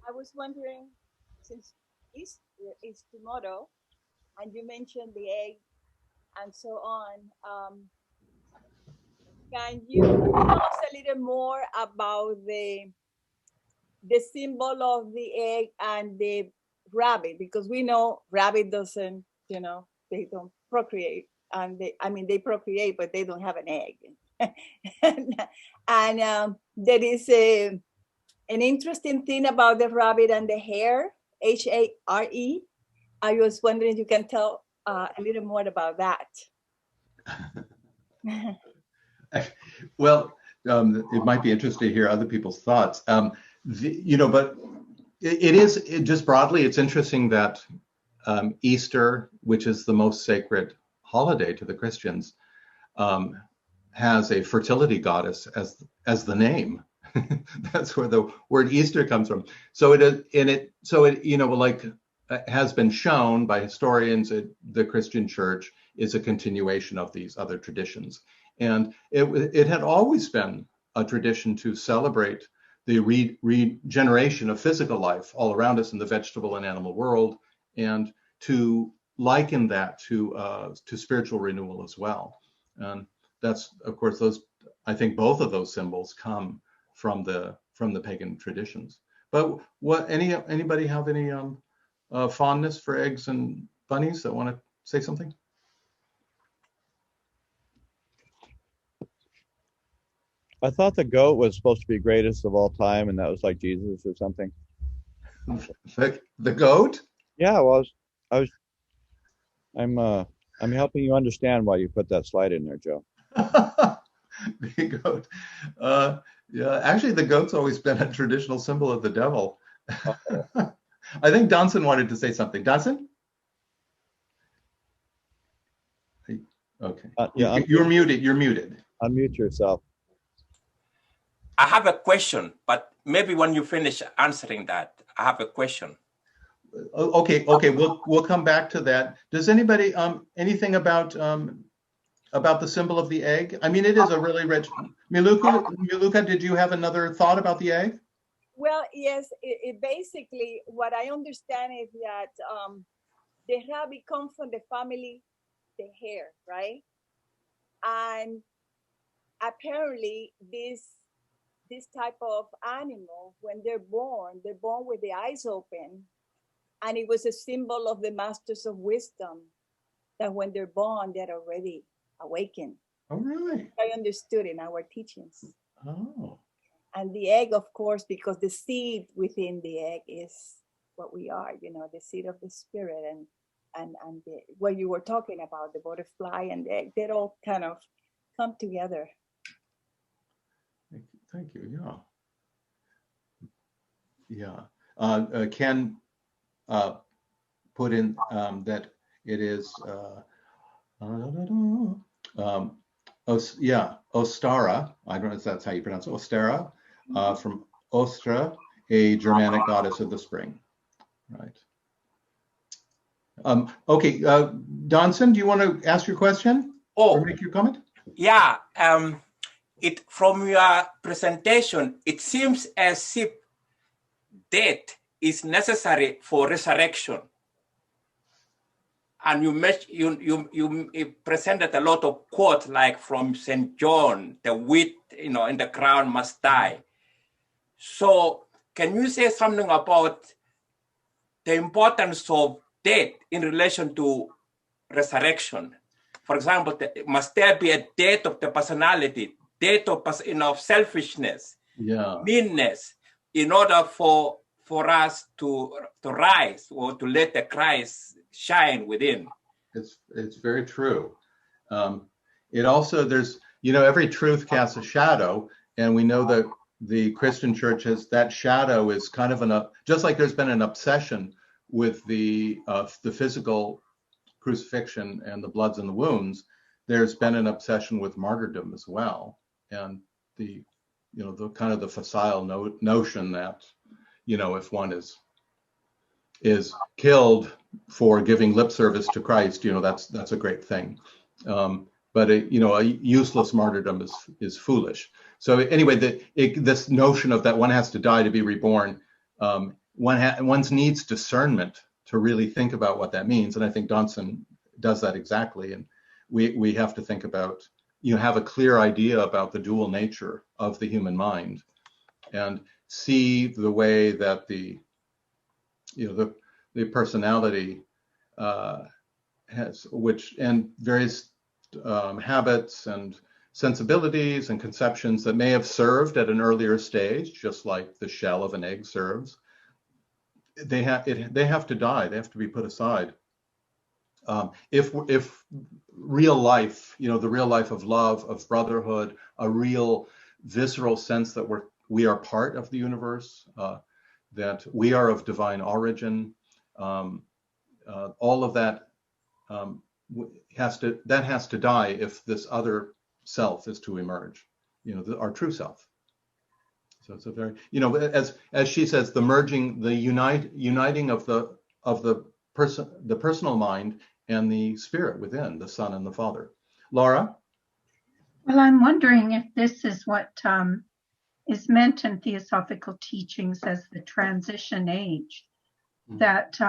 I was wondering, since Easter is tomorrow, and you mentioned the egg and so on, can you tell us a little more about the symbol of the egg and the rabbit? Because we know rabbit doesn't, they don't procreate, and they procreate, but they don't have an egg. and there is an interesting thing about the rabbit and the hare, Hare. I was wondering if you can tell a little more about that. Well, it might be interesting to hear other people's thoughts. But just broadly, it's interesting that Easter, which is the most sacred holiday to the Christians, has a fertility goddess as the name. That's where the word Easter comes from. So it has been shown by historians that the Christian church is a continuation of these other traditions. And it had always been a tradition to celebrate the regeneration of physical life all around us in the vegetable and animal world, and to liken that to spiritual renewal as well. And that's, of course, I think both of those symbols come from the pagan traditions. But anybody have any fondness for eggs and bunnies that want to say something? I thought the goat was supposed to be greatest of all time, and that was like Jesus or something. The goat? Yeah, well, I'm helping you understand why you put that slide in there, Joe. The goat. Yeah, actually, the goat's always been a traditional symbol of the devil. I think Donson wanted to say something. Donson? Okay. Yeah, You're muted. You're muted. unmute yourself. I have a question, but maybe when you finish answering that, I have a question. Okay. We'll come back to that. Does anybody anything about the symbol of the egg? I mean, it is a really rich. Miluka, did you have another thought about the egg? Well, yes, it basically, what I understand is that the rabbit comes from the family, the hare, right? And apparently this type of animal, when they're born with the eyes open. And it was a symbol of the masters of wisdom, that when they're born, they're already awakened. Oh, really? I understood in our teachings. Oh. And the egg, of course, because the seed within the egg is what we are, the seed of the spirit, and what you were talking about, the butterfly and the egg, they all kind of come together. Thank you. Yeah. Ken put in that it is Ostara. I don't know if that's how you pronounce it. Ostara, from Ostra, a Germanic goddess of the spring. Right. Okay, Donson, do you want to ask your question or make your comment? Yeah. From your presentation, it seems as if death is necessary for resurrection. And you presented a lot of quotes, like from St. John, the wheat, in the ground must die. So can you say something about the importance of death in relation to resurrection? For example, must there be a death of the personality, death of selfishness, meanness, in order for us to rise, or to let the Christ shine within? It's very true. It also, there's, every truth casts a shadow, and we know that the Christian church has, that shadow is kind of just like there's been an obsession with the physical crucifixion and the bloods and the wounds, there's been an obsession with martyrdom as well, and the kind of the facile notion that if one is killed for giving lip service to Christ, that's a great thing. But a useless martyrdom is foolish. So anyway, this notion of that one has to die to be reborn, one needs discernment to really think about what that means, and I think Donson does that exactly. And we have to think about, have a clear idea about the dual nature of the human mind, and see the way that the personality has, and various habits and sensibilities and conceptions that may have served at an earlier stage, just like the shell of an egg serves. They have to die. They have to be put aside. If real life, the real life of love, of brotherhood, a real visceral sense that we are part of the universe, that we are of divine origin, all of that has to die if this other self is to emerge, our true self. So it's a very, as she says, the merging, the uniting of the personal mind and the spirit within, the Son and the Father. Laura? Well, I'm wondering if this is what is meant in theosophical teachings as the transition age, that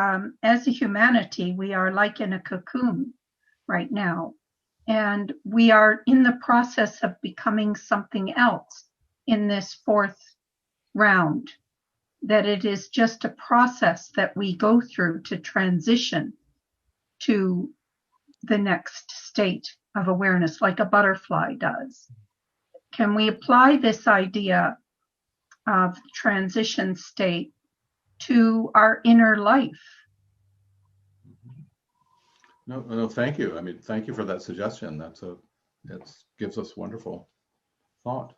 as a humanity, we are like in a cocoon right now, and we are in the process of becoming something else in this fourth round, that it is just a process that we go through to transition to the next state of awareness, like a butterfly does. Can we apply this idea of transition state to our inner life? No, thank you. I mean, thank you for that suggestion. That gives us wonderful thought.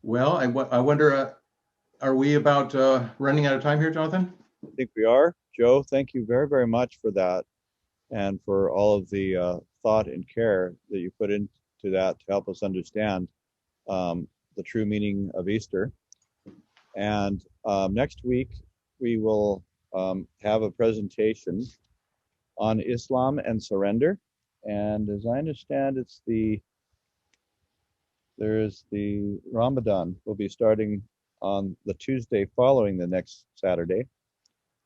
Well, I wonder, are we about running out of time here, Jonathan? I think we are. Joe, thank you very, very much for that and for all of the thought and care that you put into that to help us understand the true meaning of Easter. And next week, we will have a presentation on Islam and surrender. And as I understand, there's the Ramadan will be starting on the Tuesday following the next Saturday.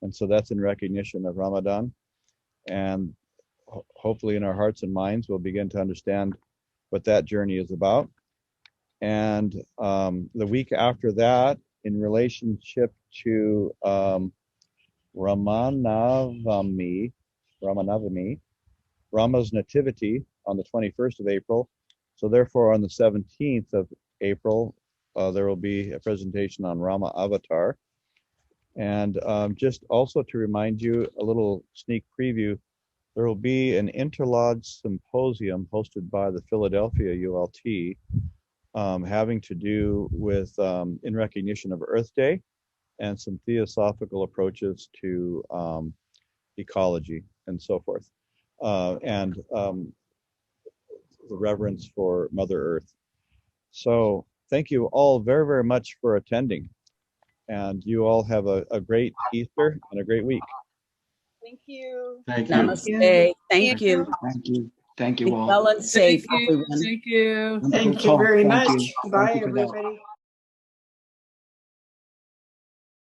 And so that's in recognition of Ramadan. And hopefully in our hearts and minds, we'll begin to understand what that journey is about. And the week after that, in relationship to Ramanavami, Rama's nativity on the 21st of April. So therefore, on the 17th of April, there will be a presentation on Rama Avatar. And just also to remind you, a little sneak preview, there will be an interlodge symposium hosted by the Philadelphia ULT having to do with, in recognition of Earth Day and some theosophical approaches to ecology and so forth, and the reverence for Mother Earth. So thank you all very, very much for attending. And you all have a great Easter and a great week. Thank you. Thank you. Namaste. Thank you. Thank you. Thank you Be all. well and safe, Thank you. everyone. Thank you. Wonderful Thank you talk. very Thank much. you. Bye, Thank you for that. everybody.